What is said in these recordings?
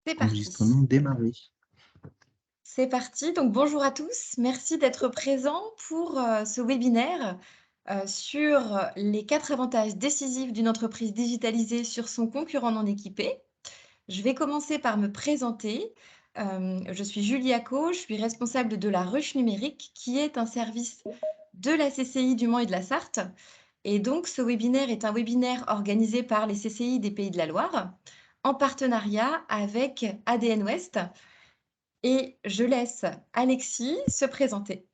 C'est Enregistrement parti. démarré. C'est parti. Donc, bonjour à tous. Merci d'être présents pour ce webinaire sur les 4 avantages décisifs d'une entreprise digitalisée sur son concurrent non équipé. Je vais commencer par me présenter. Je suis Julie Acco, je suis responsable de la Ruche Numérique, qui est un service de la CCI du Mans et de la Sarthe. Et donc, ce webinaire est un webinaire organisé par les CCI des Pays de la Loire, en partenariat avec ADN Ouest. Et je laisse Alexis se présenter.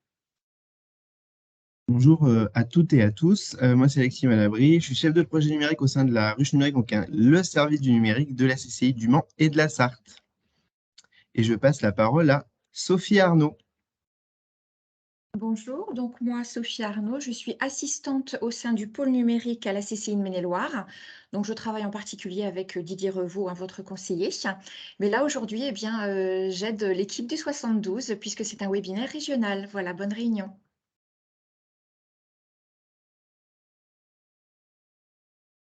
Bonjour à toutes et à tous. Moi, c'est Alexis Malabry. Je suis chef de projet numérique au sein de la Ruche Numérique, donc le service du numérique de la CCI du Mans et de la Sarthe. Et je passe la parole à Sophie Arnaud. Bonjour, donc moi, Sophie Arnaud, je suis assistante au sein du pôle numérique à la CCI de Maine-et-Loire. Donc, je travaille en particulier avec Didier Revaux, votre conseiller. Mais là, aujourd'hui, j'aide l'équipe du 72 puisque c'est un webinaire régional. Voilà, bonne réunion.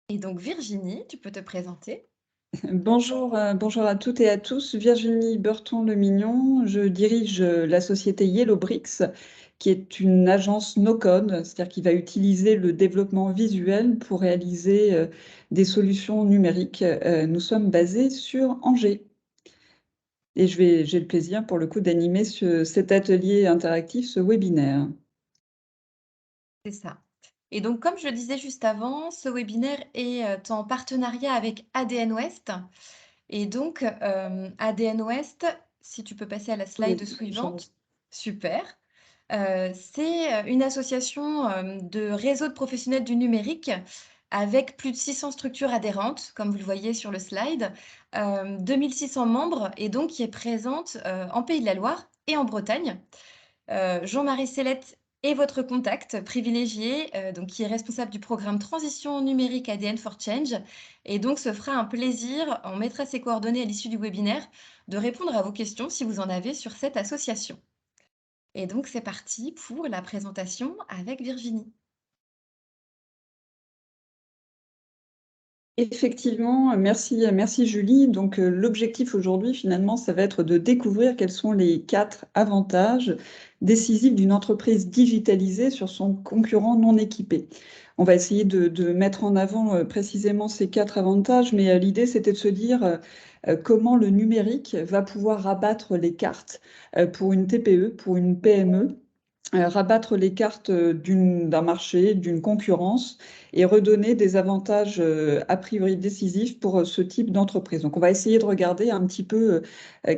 Et donc, Virginie, tu peux te présenter. Bonjour, bonjour à toutes et à tous. Virginie Burton-Le-Mignon, je dirige la société Yellowbricks, qui est une agence no-code, c'est-à-dire qui va utiliser le développement visuel pour réaliser des solutions numériques. Nous sommes basés sur Angers. Et j'ai le plaisir, pour le coup, d'animer cet atelier interactif, ce webinaire. C'est ça. Et donc, comme je le disais juste avant, ce webinaire est en partenariat avec ADN Ouest. Et donc, ADN Ouest, si tu peux passer à la slide Oui, suivante. Super. C'est une association de réseau de professionnels du numérique avec plus de 600 structures adhérentes, comme vous le voyez sur le slide, 2600 membres, et donc qui est présente en Pays de la Loire et en Bretagne. Jean-Marie Sellette est votre contact privilégié, donc qui est responsable du programme Transition numérique ADN for Change. Et donc, ce fera un plaisir, on mettra ses coordonnées à l'issue du webinaire, de répondre à vos questions si vous en avez sur cette association. Et donc, c'est parti pour la présentation avec Virginie. Effectivement, merci Julie. Donc, l'objectif aujourd'hui, finalement, ça va être de découvrir quels sont les 4 avantages décisifs d'une entreprise digitalisée sur son concurrent non équipé. On va essayer de mettre en avant précisément ces 4 avantages, mais l'idée, c'était de se dire comment le numérique va pouvoir rabattre les cartes pour une TPE, pour une PME, rabattre les cartes d'un marché, d'une concurrence et redonner des avantages a priori décisifs pour ce type d'entreprise. Donc, on va essayer de regarder un petit peu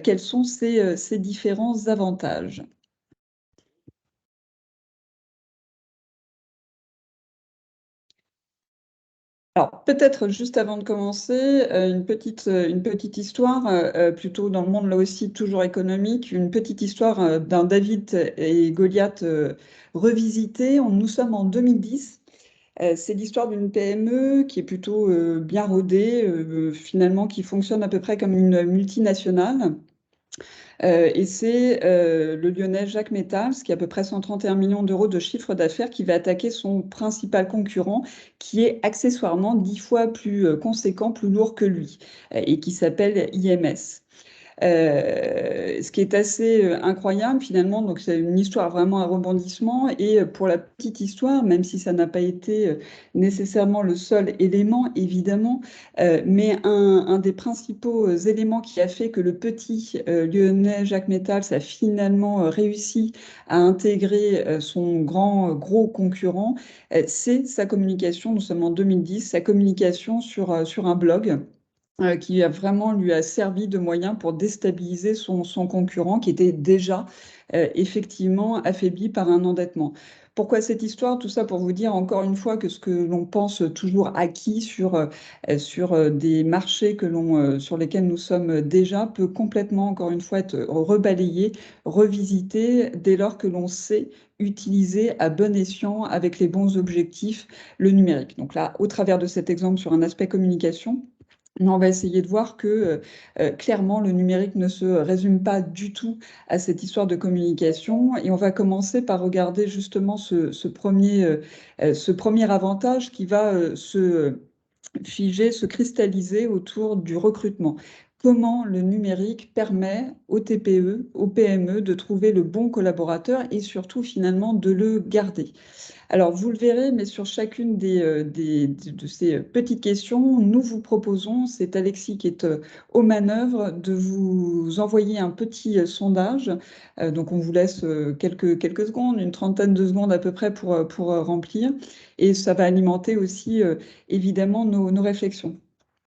quels sont ces différents avantages. Alors, peut-être juste avant de commencer, une petite histoire, plutôt dans le monde là aussi toujours économique, une petite histoire d'un David et Goliath revisité. Nous sommes en 2010. C'est l'histoire d'une PME qui est plutôt bien rodée, finalement qui fonctionne à peu près comme une multinationale. Et c'est le Lyonnais Jacques Métals, qui a à peu près 131 millions d'euros de chiffre d'affaires, qui va attaquer son principal concurrent, qui est accessoirement 10 fois plus conséquent, plus lourd que lui, et qui s'appelle IMS. Ce qui est assez incroyable finalement, donc c'est une histoire vraiment à rebondissement. Et pour la petite histoire, même si ça n'a pas été nécessairement le seul élément, évidemment, mais un des principaux éléments qui a fait que le petit Lyonnais Jacques Métals a finalement réussi à intégrer son gros concurrent, c'est sa communication. Nous sommes en 2010, sa communication sur un blog qui a vraiment lui a servi de moyen pour déstabiliser son concurrent qui était déjà effectivement affaibli par un endettement. Pourquoi cette histoire? Tout ça pour vous dire encore une fois que ce que l'on pense toujours acquis sur des marchés sur lesquels nous sommes déjà peut complètement, encore une fois, être rebalayé, revisité dès lors que l'on sait utiliser à bon escient, avec les bons objectifs, le numérique. Donc là, au travers de cet exemple sur un aspect communication, on va essayer de voir que clairement, le numérique ne se résume pas du tout à cette histoire de communication. Et on va commencer par regarder justement ce premier avantage qui va se figer, se cristalliser autour du recrutement. comment le numérique permet aux TPE, aux PME de trouver le bon collaborateur et surtout finalement de le garder. Alors, vous le verrez, mais sur chacune de ces petites questions, nous vous proposons, c'est Alexis qui est aux manœuvres, de vous envoyer un petit sondage. Donc, on vous laisse quelques secondes, une trentaine de secondes à peu près pour remplir. Et ça va alimenter aussi, évidemment, nos réflexions.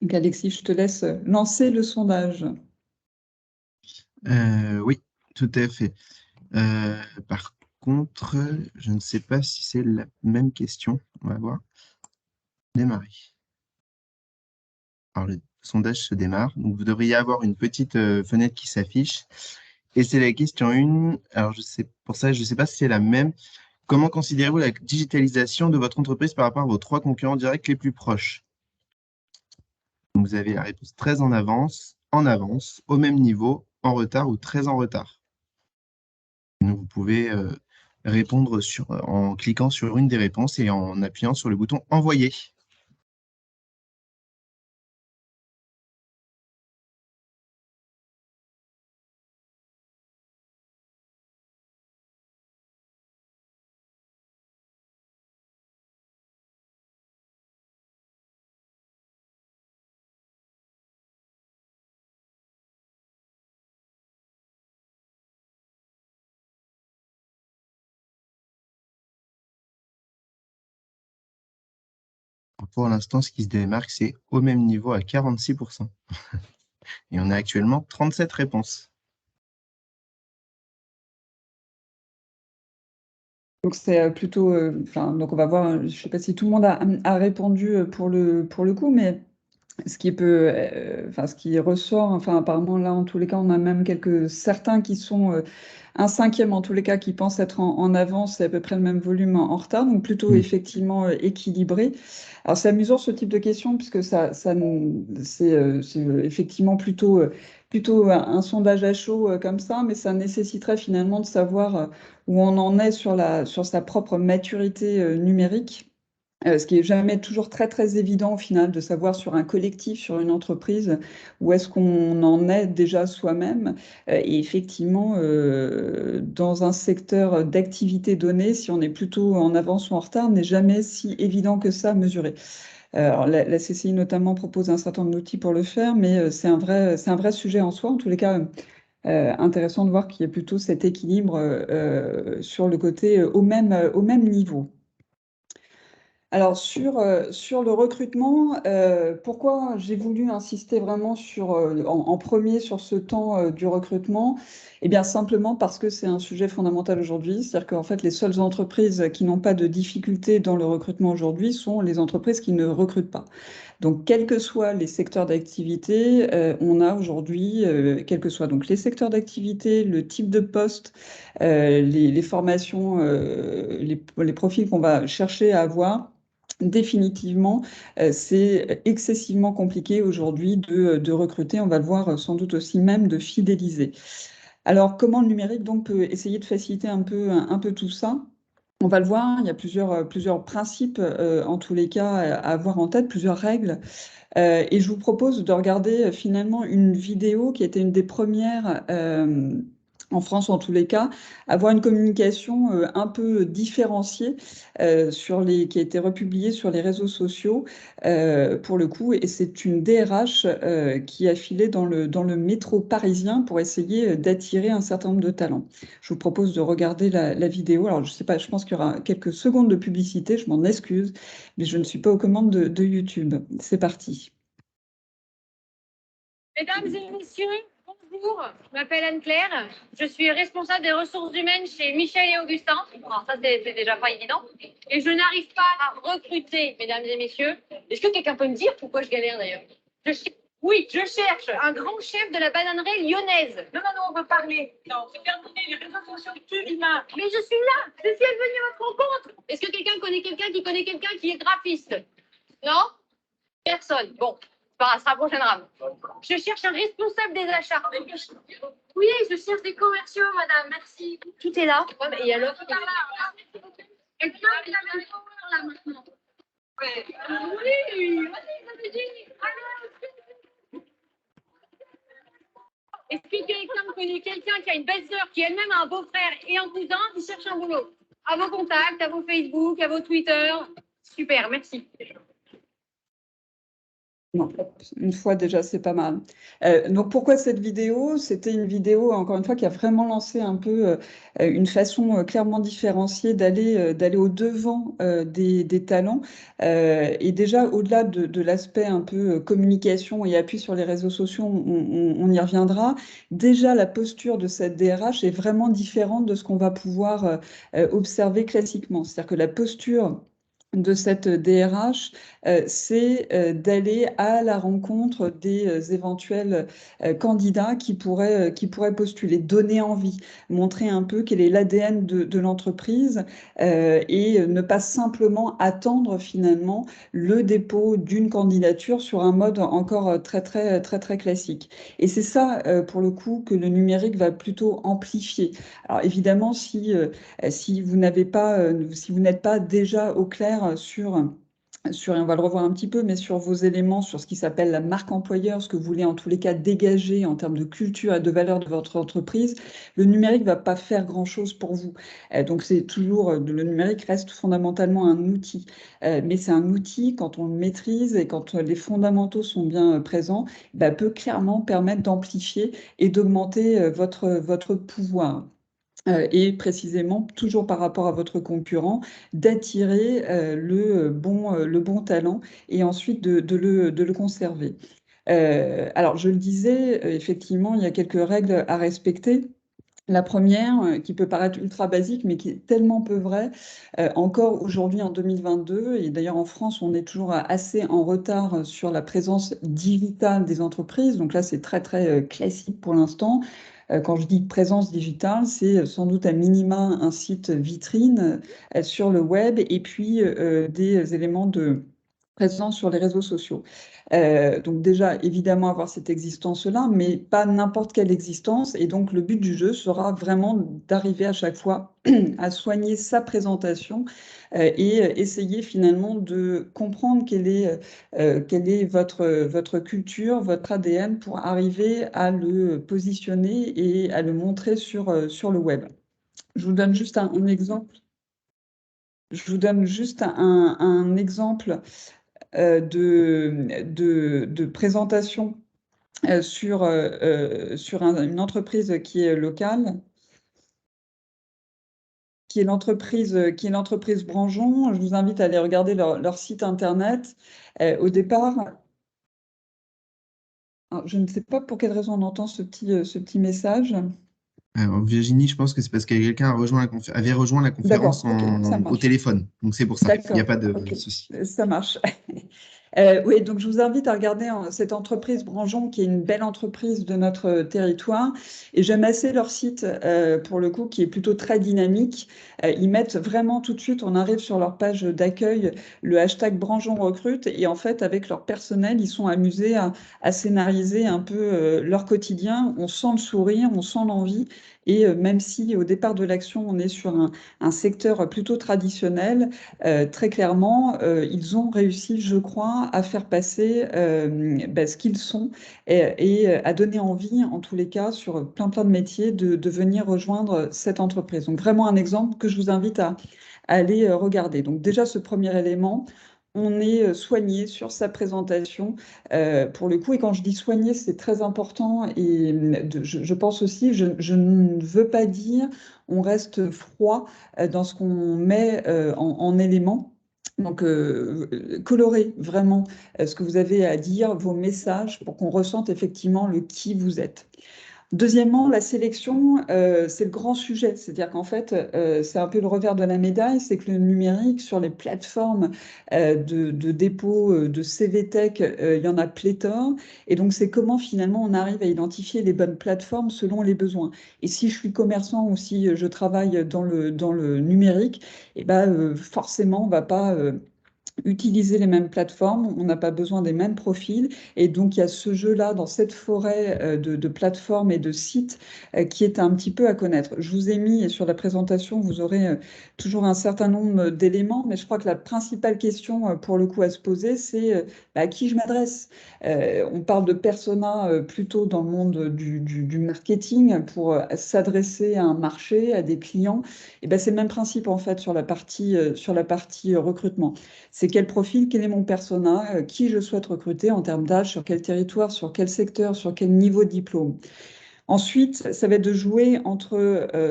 Donc, Alexis, je te laisse lancer le sondage. Oui, tout à fait. Par contre, je ne sais pas si c'est la même question. On va voir. Démarrer. Alors, le sondage se démarre. Donc, vous devriez avoir une petite fenêtre qui s'affiche. Et c'est la question 1. Alors, pour ça, je ne sais pas si c'est la même. Comment considérez-vous la digitalisation de votre entreprise par rapport à vos 3 concurrents directs les plus proches? Donc, vous avez la réponse très en avance, au même niveau, en retard ou très en retard. Donc, vous pouvez répondre en cliquant sur une des réponses et en appuyant sur le bouton Envoyer. Pour l'instant, ce qui se démarque, c'est au même niveau à 46%. Et on a actuellement 37 réponses. Donc c'est plutôt, donc on va voir, je ne sais pas si tout le monde a répondu pour le coup, mais ce qui ressort, enfin apparemment là en tous les cas, on a même certains qui sont un cinquième en tous les cas qui pense être en avance, c'est à peu près le même volume en retard, donc plutôt effectivement équilibré. Alors c'est amusant ce type de question puisque c'est effectivement plutôt un sondage à chaud comme ça, mais ça nécessiterait finalement de savoir où on en est sur sa propre maturité numérique. Ce qui est jamais toujours très très évident au final de savoir sur un collectif, sur une entreprise, où est-ce qu'on en est déjà soi-même. Et effectivement, dans un secteur d'activité donnée, si on est plutôt en avance ou en retard, n'est jamais si évident que ça à mesurer. Alors, la CCI notamment propose un certain nombre d'outils pour le faire, mais c'est un vrai sujet en soi. En tous les cas, intéressant de voir qu'il y a plutôt cet équilibre sur le côté au même niveau. Alors, sur le recrutement, pourquoi j'ai voulu insister vraiment en premier sur ce temps du recrutement? Eh bien, simplement parce que c'est un sujet fondamental aujourd'hui. C'est-à-dire qu'en fait, les seules entreprises qui n'ont pas de difficultés dans le recrutement aujourd'hui sont les entreprises qui ne recrutent pas. Donc, quels que soient les secteurs d'activité, on a aujourd'hui, quels que soient donc les secteurs d'activité, le type de poste, les formations, les profils qu'on va chercher à avoir. Définitivement, c'est excessivement compliqué aujourd'hui de recruter. On va le voir sans doute aussi même de fidéliser. Alors, comment le numérique donc peut essayer de faciliter un peu tout ça? On va le voir, il y a plusieurs principes en tous les cas à avoir en tête, plusieurs règles. Et je vous propose de regarder finalement une vidéo qui était une des premières en France en tous les cas, avoir une communication un peu différenciée qui a été republiée sur les réseaux sociaux pour le coup. Et c'est une DRH qui a filé dans le métro parisien pour essayer d'attirer un certain nombre de talents. Je vous propose de regarder la vidéo. Alors je sais pas, je pense qu'il y aura quelques secondes de publicité, je m'en excuse, mais je ne suis pas aux commandes de YouTube. C'est parti. Mesdames et messieurs, bonjour. Je m'appelle Anne-Claire. Je suis responsable des ressources humaines chez Michel et Augustin. Alors ça, c'est déjà pas évident. Et je n'arrive pas à recruter, mesdames et messieurs. Est-ce que quelqu'un peut me dire pourquoi je galère d'ailleurs? Oui, je cherche un grand chef de la bananerie lyonnaise. Non, non, non, on veut parler. Non, c'est terminé, les réseaux sociaux tuent l'humain. Mais je suis là, je suis venue à votre rencontre. Est-ce que quelqu'un connaît quelqu'un qui connaît quelqu'un qui est graphiste? Non? Personne. Bon, c'est pas grave, ce sera la prochaine rame. Je cherche un responsable des achats. Oui, je cherche des commerciaux, madame, merci. Tout est là. Ouais, mais il y a l'autre. Est-ce que vous avez le power là maintenant? Ouais. Oui, vas-y, dit. connu quelqu'un qui a une belle-sœur qui elle-même a un beau-frère et un cousin qui cherche un boulot. À vos contacts, à vos Facebook, à vos Twitter. Super, merci. Non, une fois déjà, c'est pas mal. Donc pourquoi cette vidéo? C'était une vidéo, encore une fois, qui a vraiment lancé un peu une façon clairement différenciée d'aller au-devant des talents. Et déjà, au-delà de l'aspect un peu communication et appui sur les réseaux sociaux, on y reviendra. Déjà, la posture de cette DRH est vraiment différente de ce qu'on va pouvoir observer classiquement. C'est-à-dire que la posture de cette DRH, c'est d'aller à la rencontre des éventuels candidats qui pourraient postuler, donner envie, montrer un peu quel est l'ADN de l'entreprise et ne pas simplement attendre finalement le dépôt d'une candidature sur un mode encore très classique. Et c'est ça, pour le coup, que le numérique va plutôt amplifier. Alors évidemment, si vous n'avez pas, si vous n'êtes pas déjà au clair on va le revoir un petit peu, mais sur vos éléments, sur ce qui s'appelle la marque employeur, ce que vous voulez en tous les cas dégager en termes de culture et de valeur de votre entreprise, le numérique ne va pas faire grand-chose pour vous. Donc c'est toujours, le numérique reste fondamentalement un outil, mais c'est un outil quand on le maîtrise et quand les fondamentaux sont bien présents, peut clairement permettre d'amplifier et d'augmenter votre pouvoir. Et précisément, toujours par rapport à votre concurrent, d'attirer le bon talent et ensuite de le conserver. Alors, je le disais, effectivement, il y a quelques règles à respecter. La première, qui peut paraître ultra basique, mais qui est tellement peu vraie, encore aujourd'hui en 2022, et d'ailleurs en France, on est toujours assez en retard sur la présence digitale des entreprises. Donc là, c'est très classique pour l'instant. Quand je dis présence digitale, c'est sans doute à minima un site vitrine sur le web et puis des éléments de présence sur les réseaux sociaux. Donc déjà, évidemment, avoir cette existence-là, mais pas n'importe quelle existence. Et donc, le but du jeu sera vraiment d'arriver à chaque fois à soigner sa présentation et essayer finalement de comprendre quelle est votre culture, votre ADN pour arriver à le positionner et à le montrer sur le web. Je vous donne juste un exemple. Je vous donne juste un exemple de présentation sur une entreprise qui est locale, qui est l'entreprise Branjon. Je vous invite à aller regarder leur site internet. Au départ, alors, je ne sais pas pour quelle raison on entend ce petit message. Alors, Virginie, je pense que c'est parce que quelqu'un avait rejoint la conférence D'accord, ok, ça au marche. téléphone. Donc, c'est pour ça. Il n'y a D'accord, pas de ok, souci. ça marche. Oui, donc je vous invite à regarder cette entreprise Branjon, qui est une belle entreprise de notre territoire. Et j'aime assez leur site, pour le coup, qui est plutôt très dynamique. Ils mettent vraiment tout de suite, on arrive sur leur page d'accueil, le hashtag Branjon recrute. Et en fait, avec leur personnel, ils sont amusés à scénariser un peu leur quotidien. On sent le sourire, on sent l'envie. Et même si au départ de l'action, on est sur un secteur plutôt traditionnel, très clairement, ils ont réussi, je crois, à faire passer ce qu'ils sont et à donner envie, en tous les cas, sur plein de métiers, de venir rejoindre cette entreprise. Donc vraiment un exemple que je vous invite à aller regarder. Donc déjà, ce premier élément, on est soigné sur sa présentation pour le coup. Et quand je dis soigné, c'est très important. Et je pense aussi, je ne veux pas dire on reste froid dans ce qu'on met en éléments. Donc, colorez vraiment ce que vous avez à dire, vos messages, pour qu'on ressente effectivement le qui vous êtes. Deuxièmement, la sélection, c'est le grand sujet. C'est-à-dire qu'en fait, c'est un peu le revers de la médaille, c'est que le numérique, sur les plateformes de dépôt de CV Tech, il y en a pléthore. Et donc, c'est comment finalement on arrive à identifier les bonnes plateformes selon les besoins. Et si je suis commerçant ou si je travaille dans le numérique, forcément, on ne va pas utiliser les mêmes plateformes, on n'a pas besoin des mêmes profils. Et donc, il y a ce jeu-là dans cette forêt de plateformes et de sites qui est un petit peu à connaître. Je vous ai mis, et sur la présentation, vous aurez toujours un certain nombre d'éléments, mais je crois que la principale question, pour le coup, à se poser, c'est à qui je m'adresse. On parle de persona plutôt dans le monde du marketing pour s'adresser à un marché, à des clients. Et ben, c'est le même principe, en fait, sur la partie recrutement. C'est quel profil, quel est mon persona, qui je souhaite recruter en termes d'âge, sur quel territoire, sur quel secteur, sur quel niveau de diplôme. Ensuite, ça va être de jouer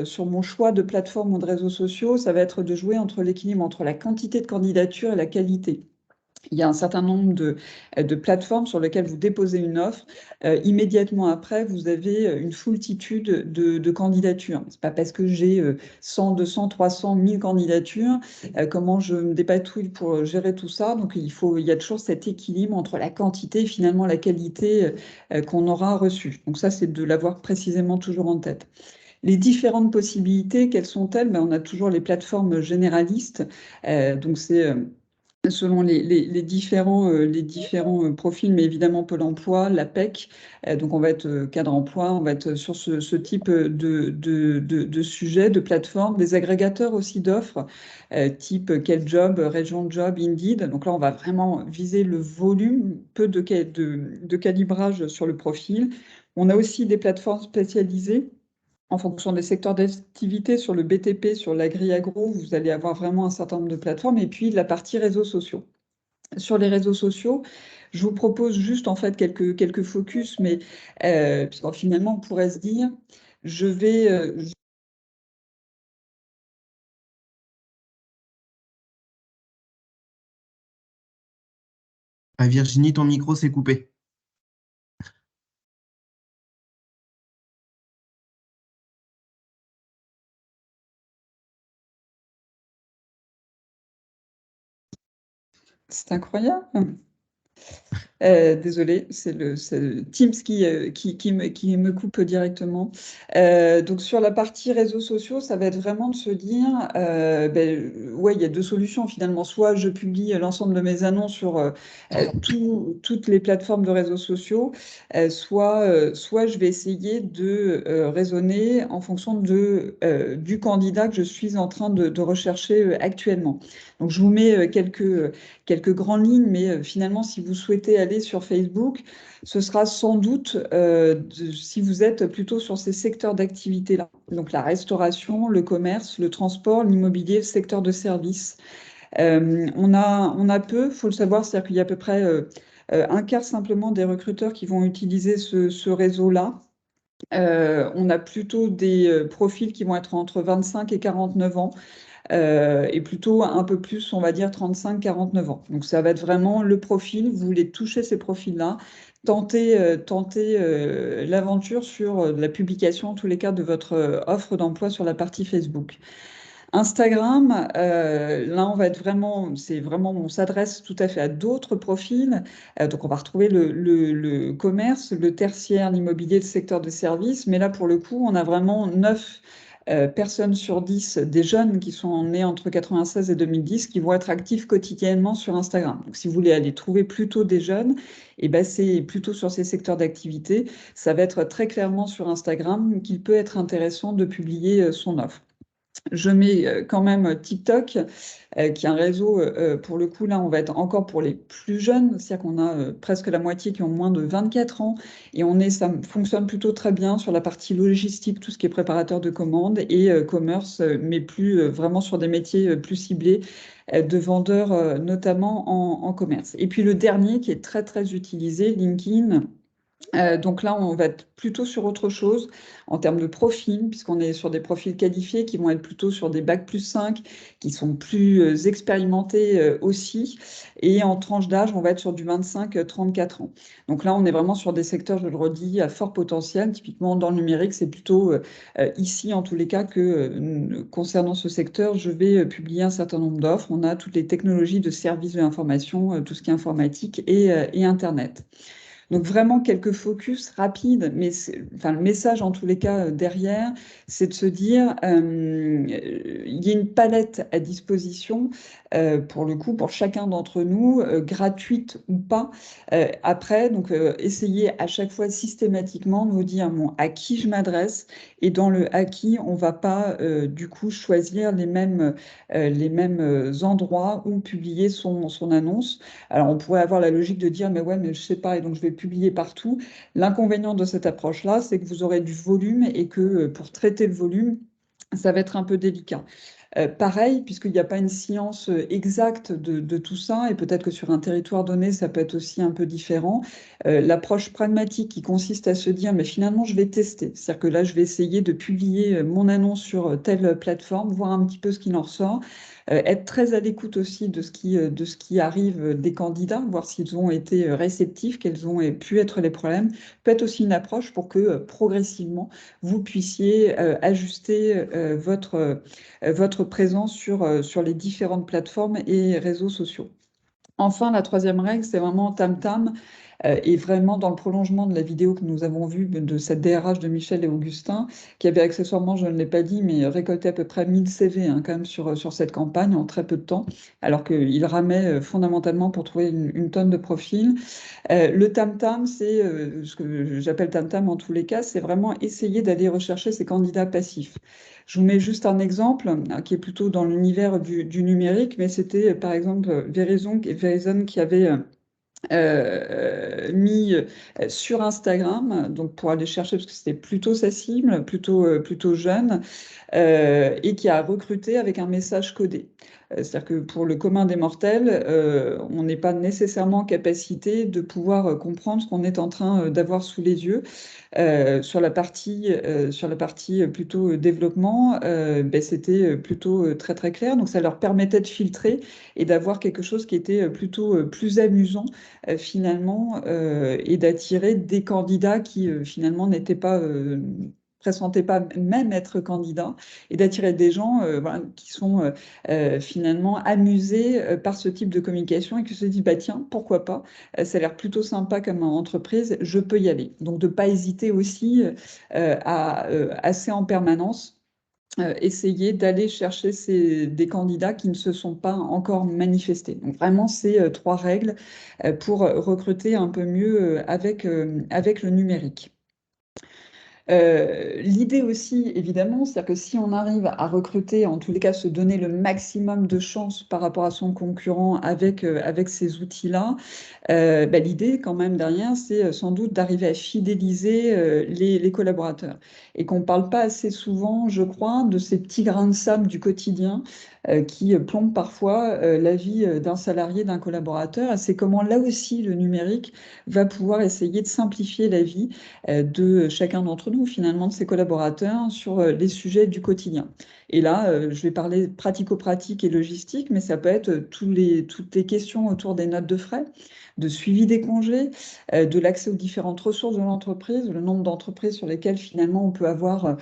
sur mon choix de plateforme ou de réseaux sociaux, ça va être de jouer entre l'équilibre entre la quantité de candidatures et la qualité. Il y a un certain nombre de plateformes sur lesquelles vous déposez une offre. Immédiatement après, vous avez une foultitude de candidatures. Ce n'est pas parce que j'ai 100, 200, 300, 1000 candidatures, comment je me dépatouille pour gérer tout ça. Donc, il y a toujours cet équilibre entre la quantité et finalement la qualité qu'on aura reçue. Donc ça, c'est de l'avoir précisément toujours en tête. Les différentes possibilités, quelles sont-elles? On a toujours les plateformes généralistes. Donc, c'est selon les différents profils, mais évidemment Pôle emploi, l'APEC. Donc, on va être cadre emploi, on va être sur ce type de sujet, de plateforme, des agrégateurs aussi d'offres, type Quel Job, Région Job, Indeed. Donc là, on va vraiment viser le volume, peu de calibrage sur le profil. On a aussi des plateformes spécialisées en fonction des secteurs d'activité, sur le BTP, sur l'agri-agro, vous allez avoir vraiment un certain nombre de plateformes. Et puis, la partie réseaux sociaux. Sur les réseaux sociaux, je vous propose juste en fait quelques focus, mais puisque finalement, on pourrait se dire, je vais... Ah, Virginie, ton micro s'est coupé. C'est incroyable. Désolée, c'est Teams qui me coupe directement. Donc sur la partie réseaux sociaux, ça va être vraiment de se dire, ouais, il y a deux solutions finalement. Soit je publie l'ensemble de mes annonces sur toutes les plateformes de réseaux sociaux, soit je vais essayer de raisonner en fonction du candidat que je suis en train de rechercher actuellement. Donc je vous mets quelques grandes lignes, mais finalement, si vous souhaitez aller sur Facebook, ce sera sans doute si vous êtes plutôt sur ces secteurs d'activité-là. Donc la restauration, le commerce, le transport, l'immobilier, le secteur de services. On a peu, il faut le savoir, c'est-à-dire qu'il y a à peu près un quart simplement des recruteurs qui vont utiliser ce réseau-là. On a plutôt des profils qui vont être entre 25 et 49 ans. Et plutôt un peu plus, on va dire 35-49 ans. Donc ça va être vraiment le profil, vous voulez toucher ces profils-là, tenter l'aventure sur la publication, en tous les cas, de votre offre d'emploi sur la partie Facebook. Instagram, là, on s'adresse tout à fait à d'autres profils. Donc, on va retrouver le commerce, le tertiaire, l'immobilier, le secteur des services. Mais là, pour le coup, on a vraiment 9 personnes sur 10 des jeunes qui sont nés entre 96 et 2010 qui vont être actifs quotidiennement sur Instagram. Donc, si vous voulez aller trouver plutôt des jeunes, et ben, c'est plutôt sur ces secteurs d'activité. Ça va être très clairement sur Instagram qu'il peut être intéressant de publier son offre. Je mets quand même TikTok, qui est un réseau, pour le coup, là, on va être encore pour les plus jeunes, c'est-à-dire qu'on a presque la moitié qui ont moins de 24 ans, et ça fonctionne plutôt très bien sur la partie logistique, tout ce qui est préparateur de commandes, et commerce, mais plus vraiment sur des métiers plus ciblés, de vendeurs, notamment en commerce. Et puis le dernier, qui est très, très utilisé, LinkedIn. Donc là, on va être plutôt sur autre chose en termes de profil, puisqu'on est sur des profils qualifiés qui vont être plutôt sur des bac+5, qui sont plus expérimentés aussi. Et en tranche d'âge, on va être sur du 25-34 ans. Donc là, on est vraiment sur des secteurs, je le redis, à fort potentiel. Typiquement, dans le numérique, c'est plutôt ici, en tous les cas, que concernant ce secteur, je vais publier un certain nombre d'offres. On a toutes les technologies de services de l'information, tout ce qui est informatique et Internet. Donc vraiment quelques focus rapides, mais enfin, le message en tous les cas derrière, c'est de se dire, il y a une palette à disposition, pour le coup, pour chacun d'entre nous, gratuite ou pas. Après, donc, essayer à chaque fois systématiquement de vous dire bon, à qui je m'adresse, et dans le à qui, on va pas du coup choisir les mêmes endroits où publier son annonce. Alors, on pourrait avoir la logique de dire, mais ouais, mais je sais pas, et donc je vais publier partout. L'inconvénient de cette approche-là, c'est que vous aurez du volume et que pour traiter le volume, ça va être un peu délicat. Pareil, puisqu'il n'y a pas une science exacte de tout ça, et peut-être que sur un territoire donné, ça peut être aussi un peu différent. L'approche pragmatique qui consiste à se dire, mais finalement, je vais tester. C'est-à-dire que là, je vais essayer de publier mon annonce sur telle plateforme, voir un petit peu ce qu'il en ressort. Être très à l'écoute aussi de ce qui arrive des candidats, voir s'ils ont été réceptifs, quels ont pu être les problèmes, peut être aussi une approche pour que progressivement, vous puissiez ajuster votre présence sur les différentes plateformes et réseaux sociaux. Enfin, la troisième règle, c'est vraiment tam-tam, et vraiment dans le prolongement de la vidéo que nous avons vue de cette DRH de Michel et Augustin, qui avait accessoirement, je ne l'ai pas dit, mais récolté à peu près 1000 CV quand même sur cette campagne en très peu de temps, alors qu'il ramait fondamentalement pour trouver une tonne de profils. Le tam-tam, c'est ce que j'appelle tam-tam en tous les cas, c'est vraiment essayer d'aller rechercher ces candidats passifs. Je vous mets juste un exemple qui est plutôt dans l'univers du numérique, mais c'était par exemple Verizon qui avait mis sur Instagram, donc pour aller chercher, parce que c'était plutôt sa cible, plutôt jeune, et qui a recruté avec un message codé. C'est-à-dire que pour le commun des mortels, on n'est pas nécessairement en capacité de pouvoir comprendre ce qu'on est en train d'avoir sous les yeux. Sur la partie plutôt développement, ben, c'était plutôt très très clair. Donc ça leur permettait de filtrer et d'avoir quelque chose qui était plutôt plus amusant finalement, et d'attirer des candidats qui finalement n'étaient pas pressentaient pas même être candidats, et d'attirer des gens voilà, qui sont finalement amusés par ce type de communication et qui se disent bah tiens, pourquoi pas, ça a l'air plutôt sympa comme entreprise, je peux y aller. Donc de ne pas hésiter aussi à assez en permanence essayer d'aller chercher des candidats qui ne se sont pas encore manifestés. Donc vraiment, ces trois règles pour recruter un peu mieux avec le numérique. L'idée aussi, évidemment, c'est-à-dire que si on arrive à recruter, en tous les cas, se donner le maximum de chances par rapport à son concurrent avec ces outils-là, bah, l'idée quand même derrière, c'est sans doute d'arriver à fidéliser les collaborateurs. Et qu'on ne parle pas assez souvent, je crois, de ces petits grains de sable du quotidien qui plombent parfois la vie d'un salarié, d'un collaborateur. Et c'est comment là aussi le numérique va pouvoir essayer de simplifier la vie de chacun d'entre nous, finalement, de ses collaborateurs, sur les sujets du quotidien. Et là, je vais parler pratico-pratique et logistique, mais ça peut être toutes les questions autour des notes de frais, de suivi des congés, de l'accès aux différentes ressources de l'entreprise, le nombre d'entreprises sur lesquelles finalement on peut avoir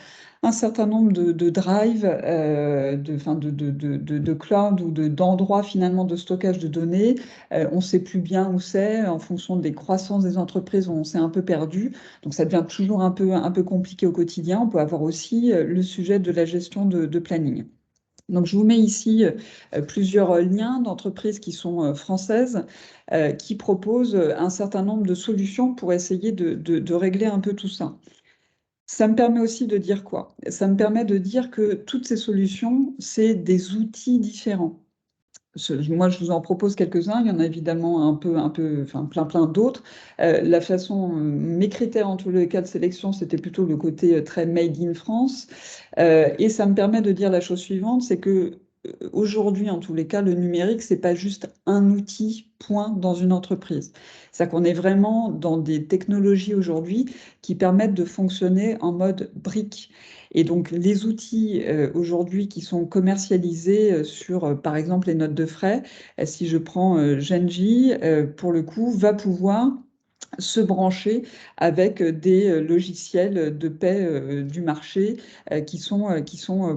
un certain nombre de drives, de cloud ou d'endroits finalement de stockage de données. On ne sait plus bien où c'est, en fonction des croissances des entreprises, on s'est un peu perdu. Donc ça devient toujours un peu compliqué au quotidien. On peut avoir aussi le sujet de la gestion de planning. Donc, je vous mets ici plusieurs liens d'entreprises qui sont françaises, qui proposent un certain nombre de solutions pour essayer de régler un peu tout ça. Ça me permet aussi de dire quoi? Ça me permet de dire que toutes ces solutions, c'est des outils différents. Moi, je vous en propose quelques-uns. Il y en a évidemment enfin plein d'autres. La façon, mes critères en tous les cas de sélection, c'était plutôt le côté très made in France. Et ça me permet de dire la chose suivante, c'est que aujourd'hui, en tous les cas, le numérique, c'est pas juste un outil, point, dans une entreprise. C'est-à-dire qu'on est vraiment dans des technologies aujourd'hui qui permettent de fonctionner en mode brique. Et donc, les outils aujourd'hui qui sont commercialisés sur, par exemple, les notes de frais, si je prends Genji, pour le coup, va pouvoir se brancher avec des logiciels de paie du marché qui sont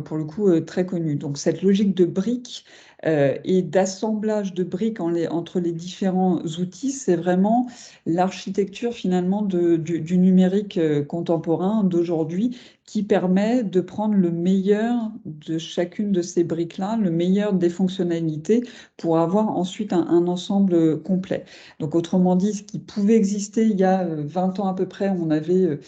pour le coup très connus. Donc cette logique de briques et d'assemblage de briques entre les différents outils, c'est vraiment l'architecture finalement du numérique contemporain d'aujourd'hui qui permet de prendre le meilleur de chacune de ces briques-là, le meilleur des fonctionnalités pour avoir ensuite un ensemble complet. Donc autrement dit, ce qui pouvait exister il y a 20 ans à peu près, on avait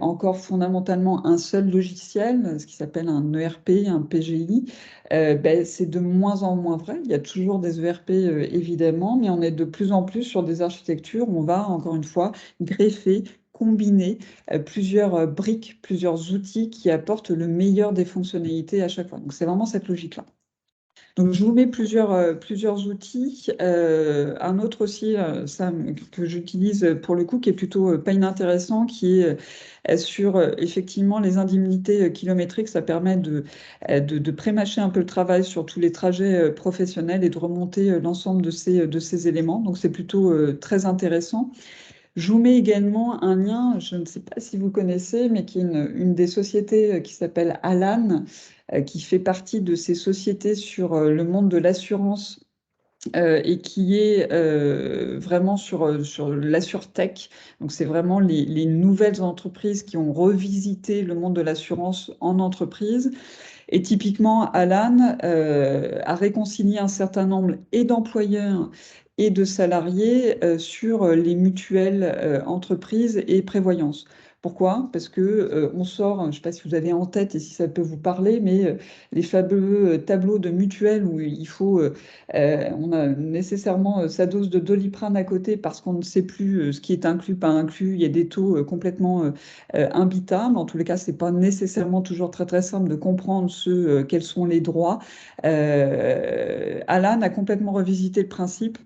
encore fondamentalement un seul logiciel, ce qui s'appelle un ERP, un PGI. C'est de moins en moins vrai. Il y a toujours des ERP évidemment, mais on est de plus en plus sur des architectures où on va encore une fois greffer, combiner plusieurs briques, plusieurs outils qui apportent le meilleur des fonctionnalités à chaque fois. Donc c'est vraiment cette logique-là. Donc, je vous mets plusieurs outils. Un autre aussi, ça, que j'utilise pour le coup, qui est plutôt pas inintéressant, qui est sur effectivement les indemnités kilométriques. Ça permet de prémâcher un peu le travail sur tous les trajets professionnels et de remonter l'ensemble de ces éléments. Donc, c'est plutôt très intéressant. Je vous mets également un lien, je ne sais pas si vous connaissez, mais qui est une des sociétés qui s'appelle Alan, qui fait partie de ces sociétés sur le monde de l'assurance et qui est vraiment sur l'AssureTech. Donc, c'est vraiment les nouvelles entreprises qui ont revisité le monde de l'assurance en entreprise. Et typiquement, Alan a réconcilié un certain nombre et d'employeurs et de salariés sur les mutuelles entreprises et prévoyance. Pourquoi? Parce que on sort, je ne sais pas si vous avez en tête et si ça peut vous parler, mais les fameux tableaux de mutuelles où il faut, on a nécessairement sa dose de Doliprane à côté parce qu'on ne sait plus ce qui est inclus, pas inclus. Il y a des taux complètement imbitable. En tous les cas, c'est pas nécessairement toujours très très simple de comprendre quels sont les droits. Alan a complètement revisité le principe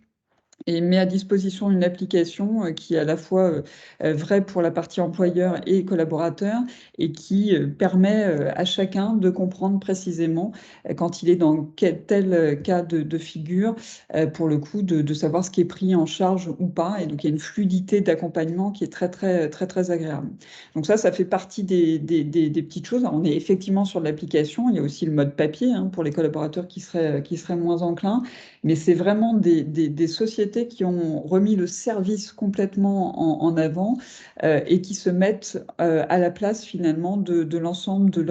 et met à disposition une application qui est à la fois vraie pour la partie employeur et collaborateur et qui permet à chacun de comprendre précisément quand il est dans tel cas de figure, pour le coup, de savoir ce qui est pris en charge ou pas. Et donc, il y a une fluidité d'accompagnement qui est très, très, très, très agréable. Donc ça fait partie des petites choses. Alors, on est effectivement sur l'application. Il y a aussi le mode papier pour les collaborateurs qui seraient moins enclins. Mais c'est vraiment des sociétés qui ont remis le service complètement en avant et qui se mettent à la place finalement de l'ensemble de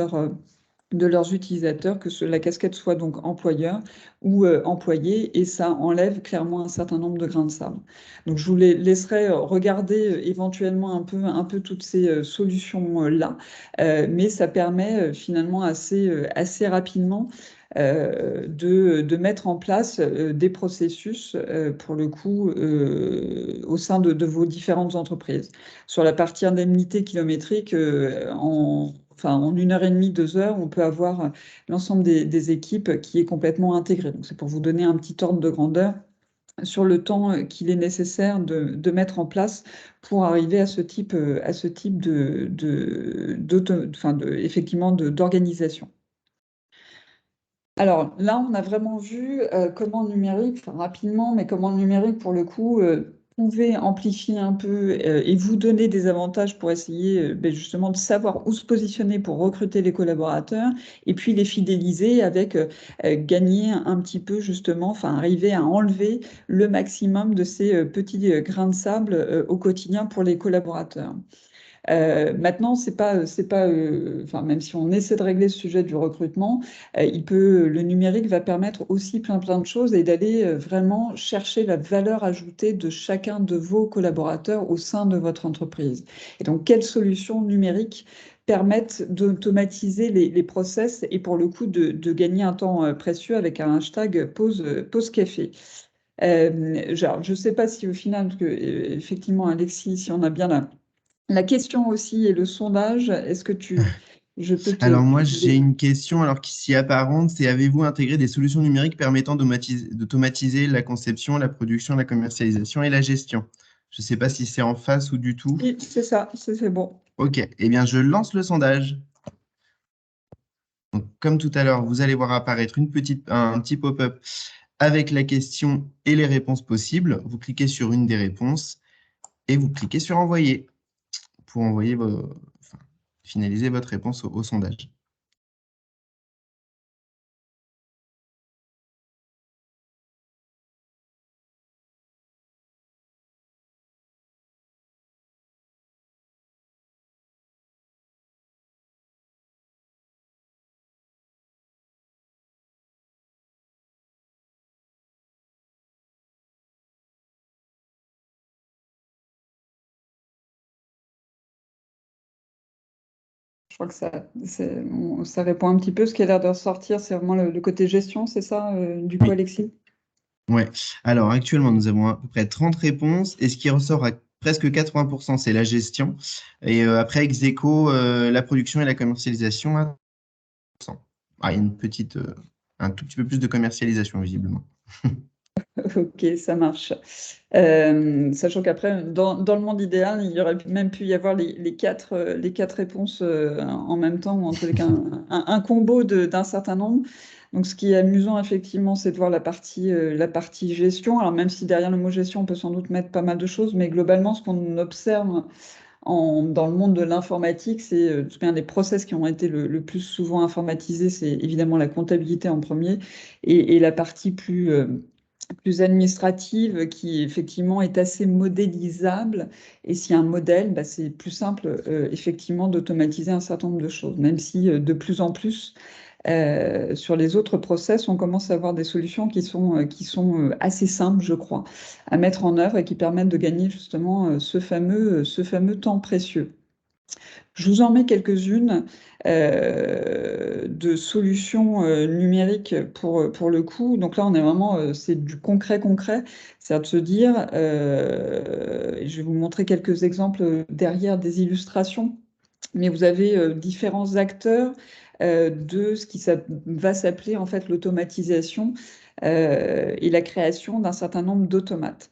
leurs utilisateurs, que la casquette soit donc employeur ou employé, et ça enlève clairement un certain nombre de grains de sable. Donc je vous laisserai regarder éventuellement un peu toutes ces solutions-là, mais ça permet finalement assez rapidement de mettre en place des processus, pour le coup, au sein de vos différentes entreprises. Sur la partie indemnité kilométrique, en 1h30, 2 heures, on peut avoir l'ensemble des équipes qui est complètement intégré. Donc, c'est pour vous donner un petit ordre de grandeur sur le temps qu'il est nécessaire de mettre en place pour arriver à ce type effectivement d'organisation. Alors là, on a vraiment vu comment le numérique, rapidement, mais comment le numérique, pour le coup, pouvait amplifier un peu et vous donner des avantages pour essayer justement de savoir où se positionner pour recruter les collaborateurs et puis les fidéliser avec gagner un petit peu justement, arriver à enlever le maximum de ces petits grains de sable au quotidien pour les collaborateurs. Maintenant, même si on essaie de régler ce sujet du recrutement, le numérique va permettre aussi plein de choses et d'aller vraiment chercher la valeur ajoutée de chacun de vos collaborateurs au sein de votre entreprise. Et donc, quelles solutions numériques permettent d'automatiser les process et pour le coup de gagner un temps précieux avec un hashtag pause café. Je ne sais pas si au final, parce que, effectivement, Alexis, si on a bien la question aussi et le sondage, je peux Alors moi, j'ai une question qui s'y apparente, c'est avez-vous intégré des solutions numériques permettant d'automatiser la conception, la production, la commercialisation et la gestion? Je ne sais pas si c'est en face ou du tout. Oui, c'est ça, c'est bon. Ok, eh bien je lance le sondage. Donc, comme tout à l'heure, vous allez voir apparaître un petit pop-up avec la question et les réponses possibles. Vous cliquez sur une des réponses et vous cliquez sur envoyer pour finaliser votre réponse au sondage. Je crois que ça répond un petit peu. Ce qui a l'air de ressortir, c'est vraiment le côté gestion, c'est ça, du coup, Oui. Alexis? Ouais. Alors actuellement, nous avons à peu près 30 réponses et ce qui ressort à presque 80%, c'est la gestion. Et après, ex aequo, la production et la commercialisation à 100%. Ah, il y a un tout petit peu plus de commercialisation, visiblement. Ok, ça marche. Sachant qu'après, dans le monde idéal, il y aurait même pu y avoir les quatre réponses en même temps, ou en tous les cas un combo d'un certain nombre. Donc, ce qui est amusant, effectivement, c'est de voir la partie gestion. Alors, même si derrière le mot gestion, on peut sans doute mettre pas mal de choses, mais globalement, ce qu'on observe dans le monde de l'informatique, c'est en tout cas un des process qui ont été le plus souvent informatisés, c'est évidemment la comptabilité en premier, et la partie plus administrative qui effectivement est assez modélisable. Et s'il y a un modèle, bah, c'est plus simple effectivement d'automatiser un certain nombre de choses, même si de plus en plus sur les autres process, on commence à avoir des solutions qui sont assez simples, je crois, à mettre en œuvre et qui permettent de gagner justement ce fameux temps précieux. Je vous en mets quelques-unes de solutions numériques pour le coup. Donc là, on est vraiment, c'est du concret, c'est à de se dire, je vais vous montrer quelques exemples derrière des illustrations, mais vous avez différents acteurs de ce qui va s'appeler en fait l'automatisation et la création d'un certain nombre d'automates.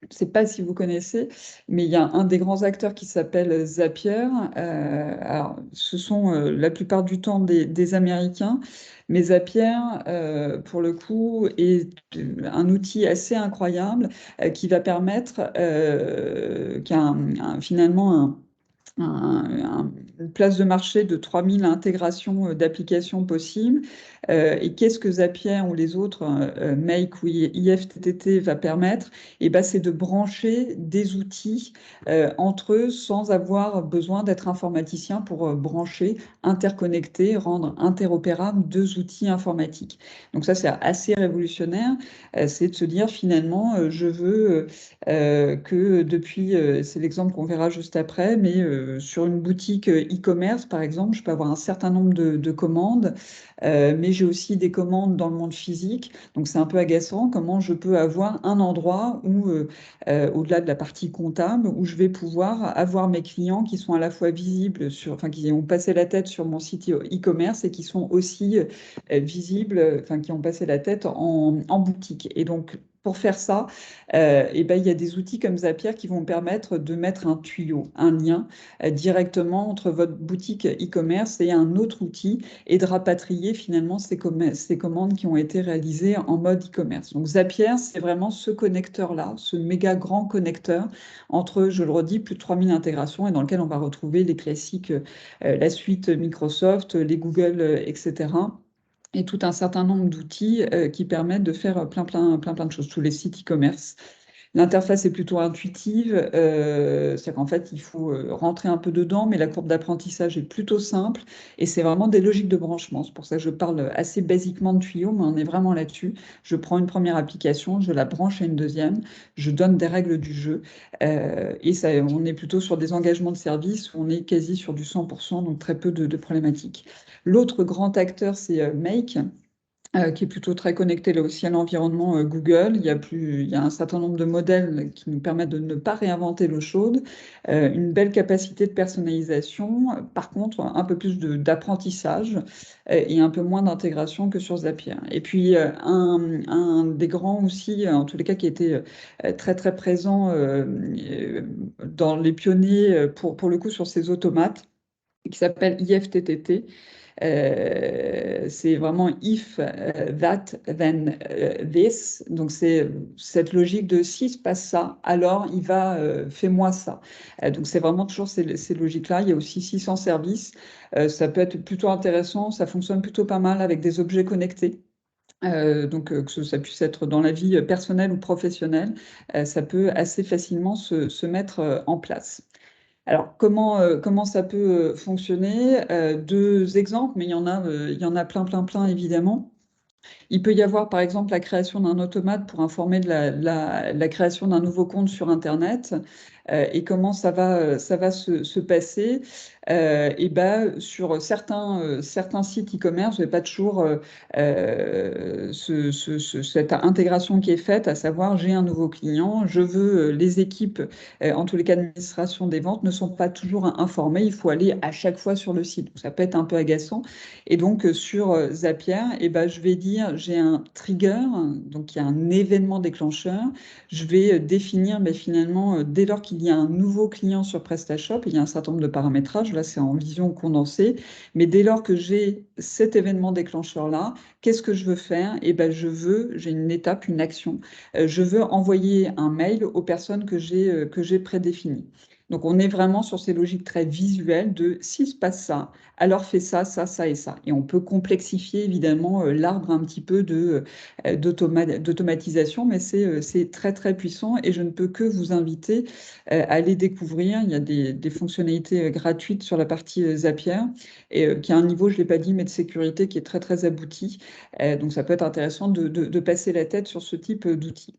Je ne sais pas si vous connaissez, mais il y a un des grands acteurs qui s'appelle Zapier. Alors, ce sont la plupart du temps des Américains, mais Zapier, pour le coup, est un outil assez incroyable qui va permettre, qui a finalement une place de marché de 3000 intégrations d'applications possibles. Et qu'est-ce que Zapier ou les autres, Make ou IFTTT, va permettre? Et ben, c'est de brancher des outils entre eux sans avoir besoin d'être informaticien pour brancher, interconnecter, rendre interopérables deux outils informatiques. Donc ça, c'est assez révolutionnaire. C'est de se dire finalement, je veux que depuis, c'est l'exemple qu'on verra juste après, mais sur une boutique e-commerce, par exemple, je peux avoir un certain nombre de commandes, mais j'ai aussi des commandes dans le monde physique. Donc c'est un peu agaçant comment je peux avoir un endroit où, au-delà de la partie comptable, où je vais pouvoir avoir mes clients qui sont à la fois visibles enfin qui ont passé la tête sur mon site e-commerce et qui sont aussi visibles, enfin qui ont passé la tête en boutique. Et donc pour faire ça, et ben, il y a des outils comme Zapier qui vont permettre de mettre un tuyau, un lien directement entre votre boutique e-commerce et un autre outil et de rapatrier finalement ces commandes qui ont été réalisées en mode e-commerce. Donc Zapier, c'est vraiment ce connecteur-là, ce méga grand connecteur entre, je le redis, plus de 3000 intégrations et dans lequel on va retrouver les classiques, la suite Microsoft, les Google, etc. Et tout un certain nombre d'outils qui permettent de faire plein de choses, tous les sites e-commerce. L'interface est plutôt intuitive, c'est-à-dire qu'en fait, il faut rentrer un peu dedans, mais la courbe d'apprentissage est plutôt simple et c'est vraiment des logiques de branchement. C'est pour ça que je parle assez basiquement de tuyaux, mais on est vraiment là-dessus. Je prends une première application, je la branche à une deuxième, je donne des règles du jeu et ça, on est plutôt sur des engagements de service où on est quasi sur du 100%, donc très peu de problématiques. L'autre grand acteur, c'est Make, qui est plutôt très connecté là aussi à l'environnement Google. Il y a un certain nombre de modèles qui nous permettent de ne pas réinventer l'eau chaude, une belle capacité de personnalisation, par contre un peu plus d'apprentissage et un peu moins d'intégration que sur Zapier. Et puis un des grands aussi, en tous les cas qui était très présent dans les pionniers pour le coup sur ces automates, qui s'appelle IFTTT. C'est vraiment if that then this. Donc c'est cette logique de si se passe ça, alors il va fais-moi ça. Donc c'est vraiment toujours ces logiques-là. Il y a aussi 600 services. Ça peut être plutôt intéressant. Ça fonctionne plutôt pas mal avec des objets connectés. Donc que ça puisse être dans la vie personnelle ou professionnelle, ça peut assez facilement se mettre en place. Alors, comment ça peut fonctionner? Deux exemples, mais il y en a plein, évidemment. Il peut y avoir, par exemple, la création d'un automate pour informer de la création d'un nouveau compte sur Internet et comment ça va se passer. et ben, sur certains sites e-commerce, vous n'avez pas toujours cette intégration qui est faite, à savoir j'ai un nouveau client, je veux les équipes, en tous les cas d'administration des ventes, ne sont pas toujours informées, il faut aller à chaque fois sur le site. Donc, ça peut être un peu agaçant. Et donc sur Zapier, et ben, je vais dire j'ai un trigger, donc il y a un événement déclencheur. Je vais définir, mais finalement, dès lors qu'il y a un nouveau client sur PrestaShop, il y a un certain nombre de paramétrages, là c'est en vision condensée, mais dès lors que j'ai cet événement déclencheur-là, qu'est-ce que je veux faire? Eh ben, j'ai une étape, une action. Je veux envoyer un mail aux personnes que j'ai prédéfinies. Donc, on est vraiment sur ces logiques très visuelles de s'il se passe ça, alors fais ça, ça, ça et ça. Et on peut complexifier évidemment l'arbre un petit peu d'automatisation, mais c'est très, très puissant et je ne peux que vous inviter à aller découvrir. Il y a des fonctionnalités gratuites sur la partie Zapier et qui a un niveau, je ne l'ai pas dit, mais de sécurité qui est très, très abouti. Donc, ça peut être intéressant de passer la tête sur ce type d'outils.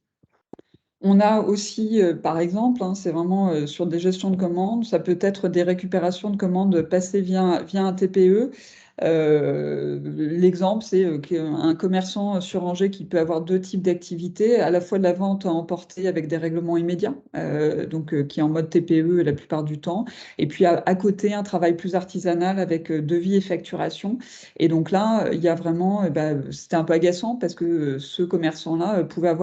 On a aussi, par exemple, hein, c'est vraiment sur des gestions de commandes, ça peut être des récupérations de commandes passées via un TPE. L'exemple, c'est qu'un commerçant sur Angers qui peut avoir deux types d'activités, à la fois de la vente à emporter avec des règlements immédiats, donc qui est en mode TPE la plupart du temps, et puis à côté un travail plus artisanal avec devis et facturation. Et donc là, il y a vraiment, c'était un peu agaçant parce que ce commerçant-là pouvait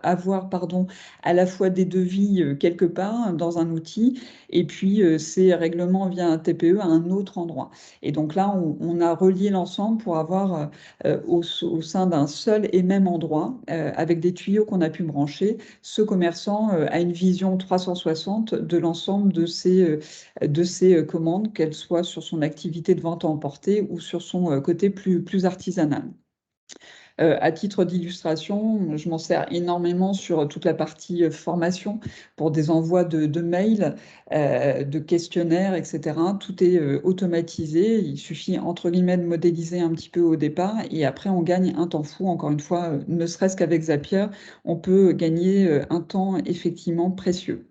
avoir pardon, à la fois des devis quelque part dans un outil et puis ces règlements via un TPE à un autre endroit. Et donc là, on a relié l'ensemble pour avoir au sein d'un seul et même endroit, avec des tuyaux qu'on a pu brancher, ce commerçant a une vision 360 de l'ensemble de ces commandes, qu'elles soient sur son activité de vente à emporter ou sur son côté plus artisanal. À titre d'illustration, je m'en sers énormément sur toute la partie formation pour des envois de mails, de questionnaires, etc. Tout est automatisé. Il suffit, entre guillemets, de modéliser un petit peu au départ et après, on gagne un temps fou. Encore une fois, ne serait-ce qu'avec Zapier, on peut gagner un temps effectivement précieux.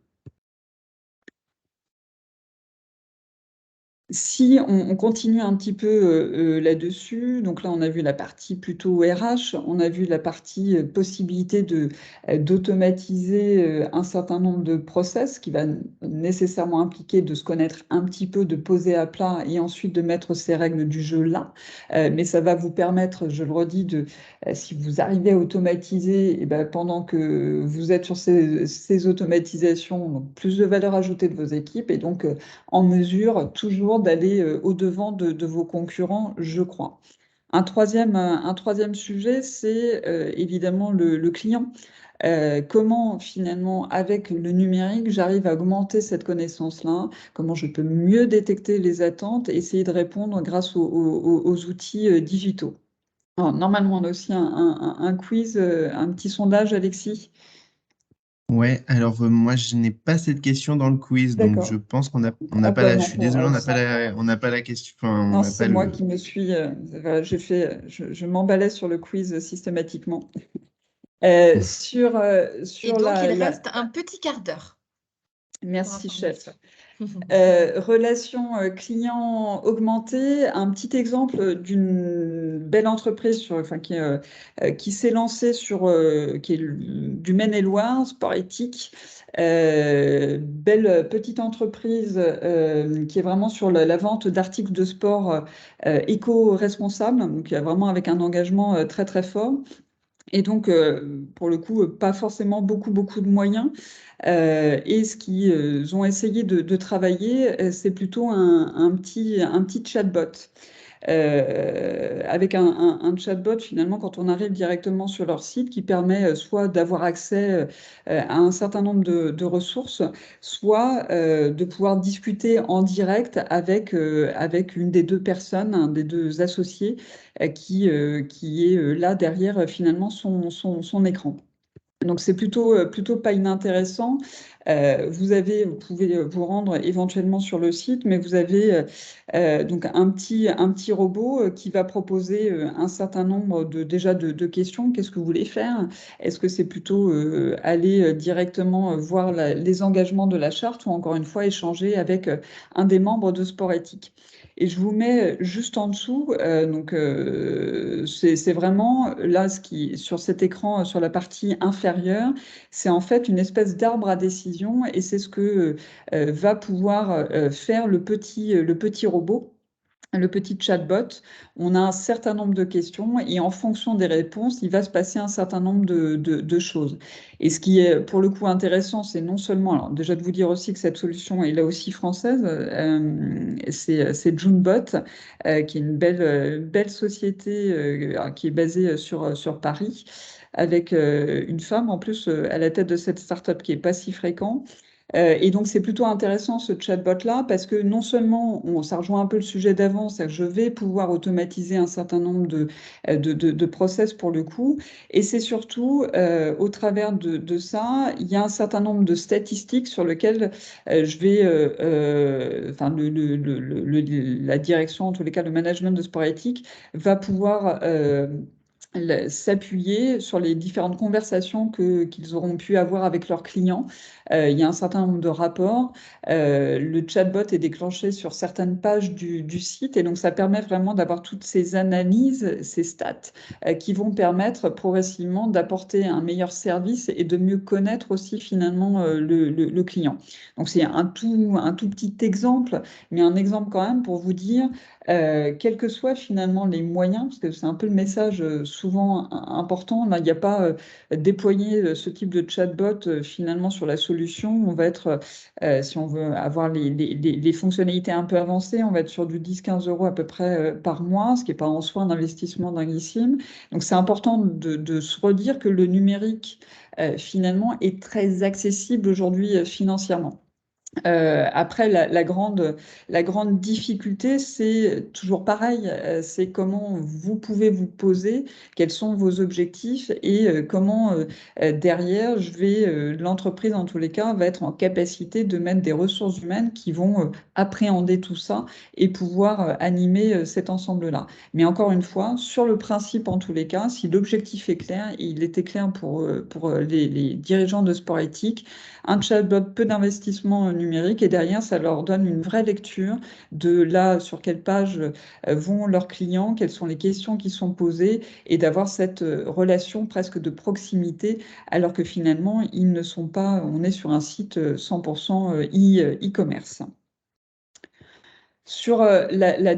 Si on continue un petit peu là-dessus, donc là on a vu la partie plutôt RH, on a vu la partie possibilité d'automatiser un certain nombre de process qui va nécessairement impliquer de se connaître un petit peu, de poser à plat et ensuite de mettre ces règles du jeu là. Mais ça va vous permettre, je le redis, si vous arrivez à automatiser, et ben, pendant que vous êtes sur ces automatisations, donc plus de valeur ajoutée de vos équipes et donc en mesure toujours d'aller au-devant de vos concurrents, je crois. Un troisième sujet, c'est évidemment le client. Comment finalement, avec le numérique, j'arrive à augmenter cette connaissance-là, comment je peux mieux détecter les attentes et essayer de répondre grâce aux outils digitaux. Alors, normalement, on a aussi un quiz, un petit sondage, Alexis. Ouais, alors moi je n'ai pas cette question dans le quiz, donc je D'accord. pense qu'on n'a Ah pas bah la. Je non, suis désolé, on n'a pas la question. Enfin, on non, n'a c'est pas moi le. qui me suis. Voilà, je m'emballais sur le quiz systématiquement. Et Sur donc, il reste un petit quart d'heure pour Merci, chef. information. Relation client augmentée, un petit exemple d'une belle entreprise qui s'est lancée qui est du Maine-et-Loire, Sport Éthique. Belle petite entreprise qui est vraiment sur la vente d'articles de sport éco-responsables, donc il y a vraiment avec un engagement très très fort. Et donc, pour le coup, pas forcément beaucoup de moyens. Et ce qu'ils ont essayé de travailler, c'est plutôt un petit chatbot. Avec un chatbot, finalement, quand on arrive directement sur leur site, qui permet soit d'avoir accès à un certain nombre de ressources, soit de pouvoir discuter en direct avec une des deux personnes, un des deux associés, qui est là derrière finalement son écran. Donc, c'est plutôt pas inintéressant. Vous pouvez vous rendre éventuellement sur le site, mais vous avez donc un petit robot qui va proposer un certain nombre déjà de questions. Qu'est-ce que vous voulez faire? Est-ce que c'est plutôt aller directement voir les engagements de la charte ou encore une fois échanger avec un des membres de Sport Éthique? Et je vous mets juste en dessous, c'est vraiment là sur cet écran, sur la partie inférieure, c'est en fait une espèce d'arbre à décision et c'est ce que va pouvoir faire le petit robot. Le petit chatbot, on a un certain nombre de questions et en fonction des réponses, il va se passer un certain nombre de choses. Et ce qui est pour le coup intéressant, c'est non seulement, alors déjà de vous dire aussi que cette solution est là aussi française, c'est Junebot, qui est une belle société qui est basée sur Paris, avec une femme en plus à la tête de cette startup qui est pas si fréquent. Et donc, c'est plutôt intéressant ce chatbot-là parce que non seulement ça rejoint un peu le sujet d'avant, c'est-à-dire que je vais pouvoir automatiser un certain nombre de process pour le coup, et c'est surtout au travers de ça, il y a un certain nombre de statistiques sur lesquelles je vais, enfin, la direction, en tous les cas, le management de sport éthique va pouvoir s'appuyer sur les différentes conversations qu'ils auront pu avoir avec leurs clients. Il y a un certain nombre de rapports. Le chatbot est déclenché sur certaines pages du site et donc ça permet vraiment d'avoir toutes ces analyses, ces stats qui vont permettre progressivement d'apporter un meilleur service et de mieux connaître aussi finalement le client. Donc c'est un tout petit exemple, mais un exemple quand même pour vous dire quels que soient finalement les moyens, parce que c'est un peu le message souvent important, là, il n'y a pas déployer ce type de chatbot finalement sur la solution. On va être, si on veut avoir les fonctionnalités un peu avancées, on va être sur du 10-15 euros à peu près par mois, ce qui n'est pas en soi un investissement dinguissime. Donc c'est important de se redire que le numérique finalement est très accessible aujourd'hui financièrement. Après, la grande difficulté, c'est toujours pareil, c'est comment vous pouvez vous poser, quels sont vos objectifs et comment derrière, l'entreprise en tous les cas va être en capacité de mettre des ressources humaines qui vont appréhender tout ça et pouvoir animer cet ensemble-là. Mais encore une fois, sur le principe en tous les cas, si l'objectif est clair, et il était clair pour les dirigeants de sport éthique, un chatbot, peu d'investissement numérique et derrière, ça leur donne une vraie lecture de là sur quelle page vont leurs clients, quelles sont les questions qui sont posées et d'avoir cette relation presque de proximité alors que finalement, ils ne sont pas, on est sur un site 100% e-commerce. Sur le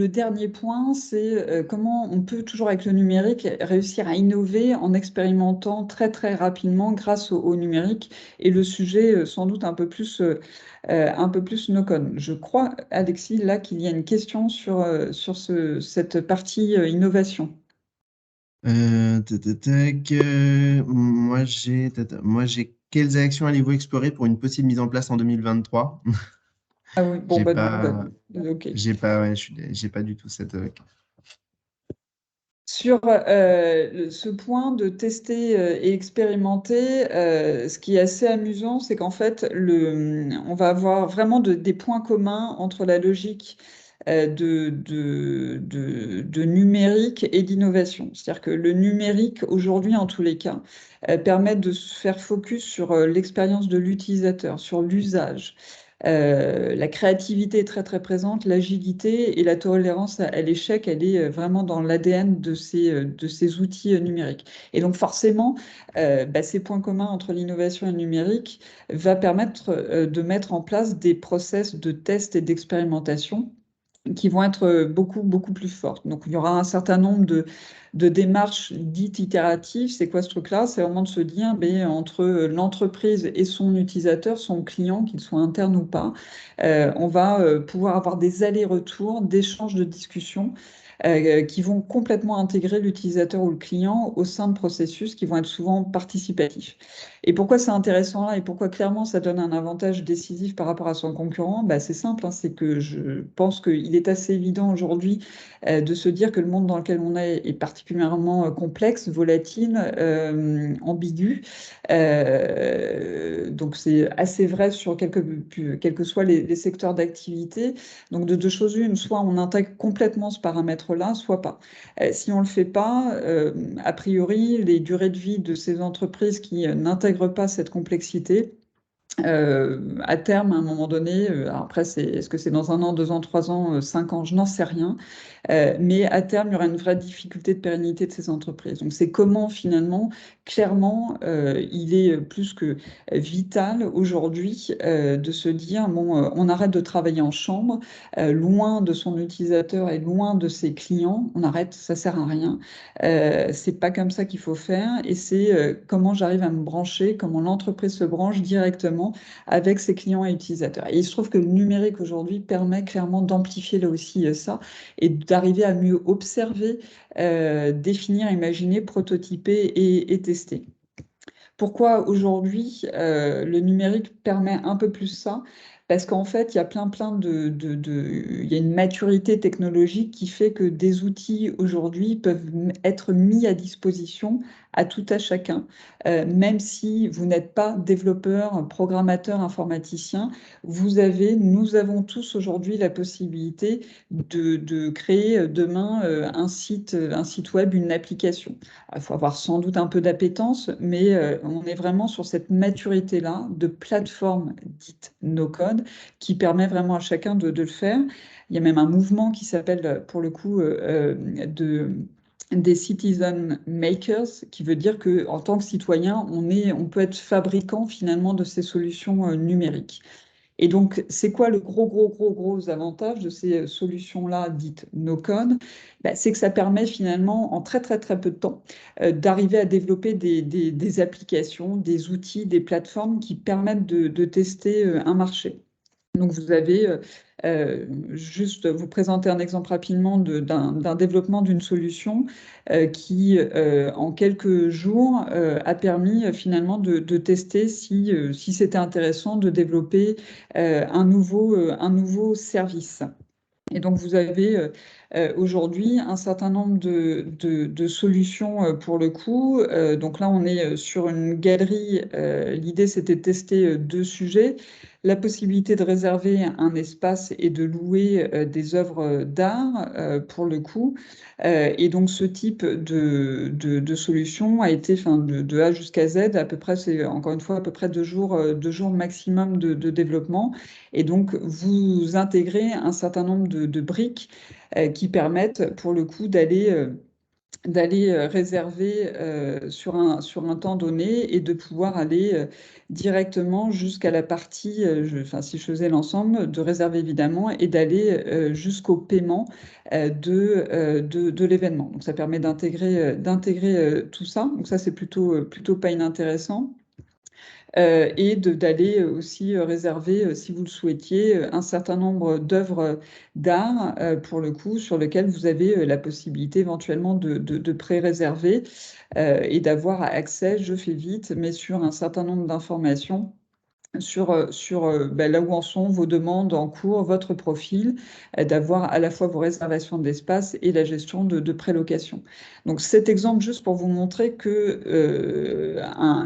dernier point, c'est comment on peut toujours avec le numérique réussir à innover en expérimentant très très rapidement grâce au numérique et le sujet sans doute un peu plus no-code. Je crois, Alexis, là qu'il y a une question sur cette partie innovation. Moi, j'ai quelles actions allez-vous explorer pour une possible mise en place en 2023? Ah oui, bon, J'ai pas, ok. ouais, j'ai pas du tout cette. Sur ce point de tester et expérimenter, ce qui est assez amusant, c'est qu'en fait, on va avoir vraiment des points communs entre la logique de numérique et d'innovation. C'est-à-dire que le numérique, aujourd'hui, en tous les cas, permet de se faire focus sur l'expérience de l'utilisateur, sur l'usage. La créativité est très très présente, l'agilité et la tolérance à l'échec, elle est vraiment dans l'ADN de ces outils numériques. Et donc forcément, ces points communs entre l'innovation et le numérique va permettre de mettre en place des process de test et d'expérimentation qui vont être beaucoup plus fortes. Donc, il y aura un certain nombre de démarches dites itératives. C'est quoi ce truc-là? C'est vraiment de se dire, entre l'entreprise et son utilisateur, son client, qu'il soit interne ou pas, on va pouvoir avoir des allers-retours, d'échanges de discussions qui vont complètement intégrer l'utilisateur ou le client au sein de processus qui vont être souvent participatifs. Et pourquoi c'est intéressant là et pourquoi clairement ça donne un avantage décisif par rapport à son concurrent? Bah, c'est simple, hein, c'est que je pense qu'il est assez évident aujourd'hui de se dire que le monde dans lequel on est particulièrement complexe, volatile, ambigu. Donc c'est assez vrai sur quels que soient les secteurs d'activité. Donc de deux choses une, soit on intègre complètement ce paramètre-là, soit pas. Si on ne le fait pas, a priori, les durées de vie de ces entreprises qui n'intègrent pas cette complexité, à terme, à un moment donné, alors après, est-ce que c'est dans 1 an, 2 ans, 3 ans, 5 ans, je n'en sais rien. Mais à terme, il y aura une vraie difficulté de pérennité de ces entreprises. Donc, c'est comment finalement, clairement, il est plus que vital aujourd'hui de se dire, bon, on arrête de travailler en chambre, loin de son utilisateur et loin de ses clients. On arrête, ça sert à rien. C'est pas comme ça qu'il faut faire. Et c'est comment j'arrive à me brancher, comment l'entreprise se branche directement avec ses clients et utilisateurs. Et il se trouve que le numérique aujourd'hui permet clairement d'amplifier là aussi ça et d'arriver à mieux observer, définir, imaginer, prototyper et tester. Pourquoi aujourd'hui le numérique permet un peu plus ça? Parce qu'en fait, il y a il y a une maturité technologique qui fait que des outils aujourd'hui peuvent être mis à disposition à tout à chacun, même si vous n'êtes pas développeur, programmateur, informaticien, nous avons tous aujourd'hui la possibilité de créer demain un site web, une application. Il faut avoir sans doute un peu d'appétence, mais on est vraiment sur cette maturité-là de plateforme dite no-code qui permet vraiment à chacun de le faire. Il y a même un mouvement qui s'appelle, pour le coup, des citizen makers, qui veut dire qu'en tant que citoyen, on peut être fabricant finalement de ces solutions numériques. Et donc, c'est quoi le gros avantage de ces solutions-là dites no-code? Ben, c'est que ça permet finalement, en très peu de temps, d'arriver à développer des applications, des outils, des plateformes qui permettent de tester un marché. Donc, vous avez juste vous présenter un exemple rapidement d'un développement d'une solution qui, en quelques jours, a permis finalement de tester si c'était intéressant de développer un nouveau service. Et donc, vous avez aujourd'hui un certain nombre de solutions pour le coup. Donc là, on est sur une galerie. L'idée, c'était de tester 2 sujets. La possibilité de réserver un espace et de louer des œuvres d'art pour le coup. Et donc, ce type de solution a été de A jusqu'à Z, à peu près, c'est encore une fois à peu près 2 jours maximum de développement. Et donc, vous intégrez un certain nombre de briques qui permettent, pour le coup, d'aller réserver sur un temps donné et de pouvoir aller directement jusqu'à la partie, si je faisais l'ensemble, de réserver évidemment et d'aller jusqu'au paiement de l'événement. Donc, ça permet d'intégrer tout ça. Donc, ça, c'est plutôt pas inintéressant. Et d'aller aussi réserver, si vous le souhaitiez, un certain nombre d'œuvres d'art, pour le coup, sur lesquelles vous avez la possibilité éventuellement de pré-réserver et d'avoir accès, je fais vite, mais sur un certain nombre d'informations sur là où en sont vos demandes en cours, votre profil, d'avoir à la fois vos réservations d'espace et la gestion de prélocation. Donc cet exemple, juste pour vous montrer que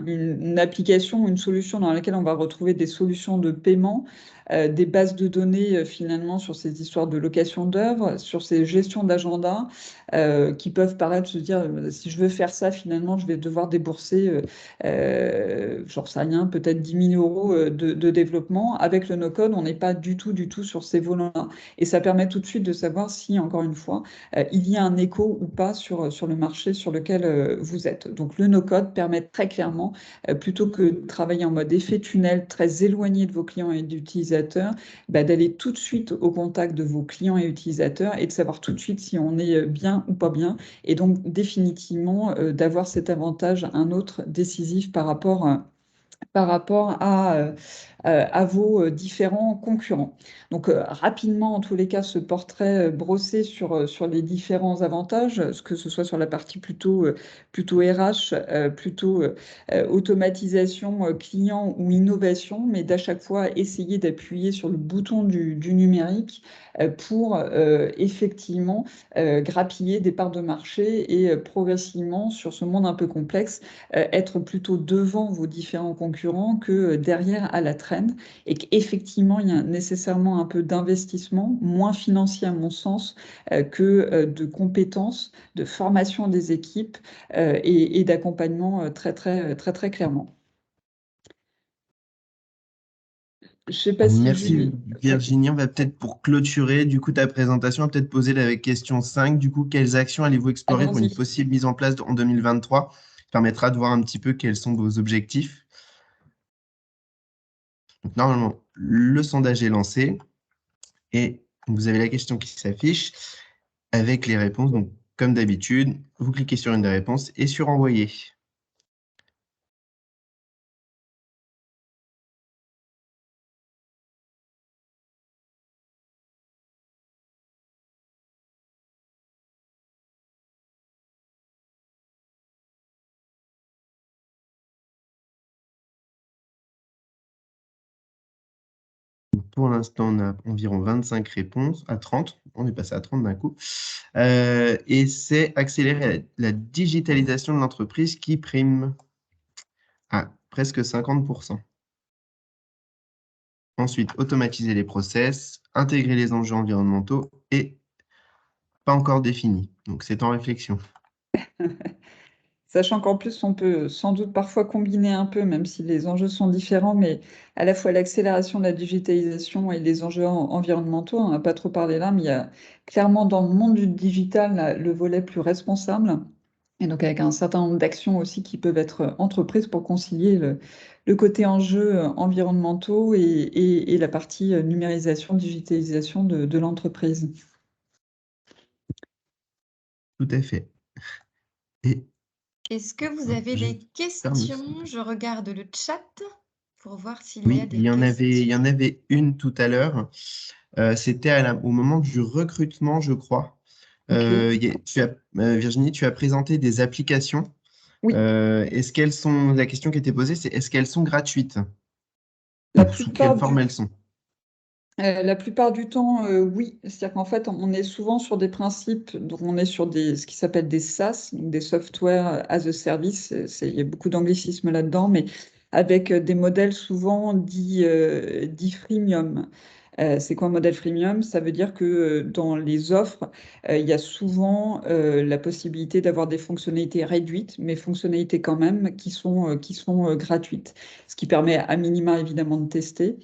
une application, une solution dans laquelle on va retrouver des solutions de paiement, des bases de données finalement sur ces histoires de location d'œuvres, sur ces gestions d'agenda, qui peuvent paraître se dire, si je veux faire ça, finalement, je vais devoir débourser, j'en sais rien, peut-être 10 000 euros de développement. Avec le no-code, on n'est pas du tout sur ces volants-là. Et ça permet tout de suite de savoir si, encore une fois, il y a un écho ou pas sur le marché sur lequel vous êtes. Donc le no-code permet très clairement, plutôt que de travailler en mode effet tunnel, très éloigné de vos clients et d'utilisateurs, d'aller tout de suite au contact de vos clients et utilisateurs et de savoir tout de suite si on est bien ou pas bien. Et donc définitivement d'avoir cet avantage, un autre décisif par rapport par rapport à vos différents concurrents. Donc, rapidement, en tous les cas, ce portrait brossé sur les différents avantages, que ce soit sur la partie plutôt RH, plutôt automatisation client ou innovation, mais d'à chaque fois essayer d'appuyer sur le bouton du numérique pour effectivement grappiller des parts de marché et progressivement, sur ce monde un peu complexe, être plutôt devant vos différents concurrents que derrière à la traîne, et qu'effectivement, il y a nécessairement un peu d'investissement, moins financier à mon sens, que de compétences, de formation des équipes et d'accompagnement très clairement. Je ne sais pas si Merci Julie... Virginie. On va peut-être pour clôturer du coup ta présentation, on va peut-être poser la question 5. Du coup, quelles actions allez-vous explorer pour une Allons-y. possible mise en place en 2023? Ça permettra de voir un petit peu quels sont vos objectifs. Donc, normalement, le sondage est lancé et vous avez la question qui s'affiche avec les réponses. Donc, comme d'habitude, vous cliquez sur une des réponses et sur envoyer. Pour l'instant, on a environ 25 réponses, à 30. On est passé à 30 d'un coup. Et c'est accélérer la digitalisation de l'entreprise qui prime à presque 50%. Ensuite, automatiser les process, intégrer les enjeux environnementaux et pas encore défini. Donc, c'est en réflexion. Sachant qu'en plus, on peut sans doute parfois combiner un peu, même si les enjeux sont différents, mais à la fois l'accélération de la digitalisation et les enjeux environnementaux, on n'a pas trop parlé là, mais il y a clairement dans le monde du digital le volet plus responsable, et donc avec un certain nombre d'actions aussi qui peuvent être entreprises pour concilier le côté enjeux environnementaux et la partie numérisation, digitalisation de l'entreprise. Tout à fait. Et Est-ce que vous avez je des ferme le questions? sondage. Je regarde le chat pour voir s'il y a Oui, des il y en questions. avait une tout à l'heure. C'était au moment du recrutement, je crois. Ok. Virginie, tu as présenté des applications. Oui, Est-ce qu'elles sont, la question qui était posée, c'est est-ce qu'elles sont gratuites? la Ou sous quelle plupart forme du elles sont? La plupart du temps, oui. C'est-à-dire qu'en fait, on est souvent sur des principes, donc on est sur ce qui s'appelle des SaaS, donc des Software as a Service. Il y a beaucoup d'anglicisme là-dedans, mais avec des modèles souvent dits freemium. C'est quoi un modèle freemium? Ça veut dire que dans les offres, il y a souvent la possibilité d'avoir des fonctionnalités réduites, mais fonctionnalités quand même qui sont gratuites. Ce qui permet à minima évidemment de tester.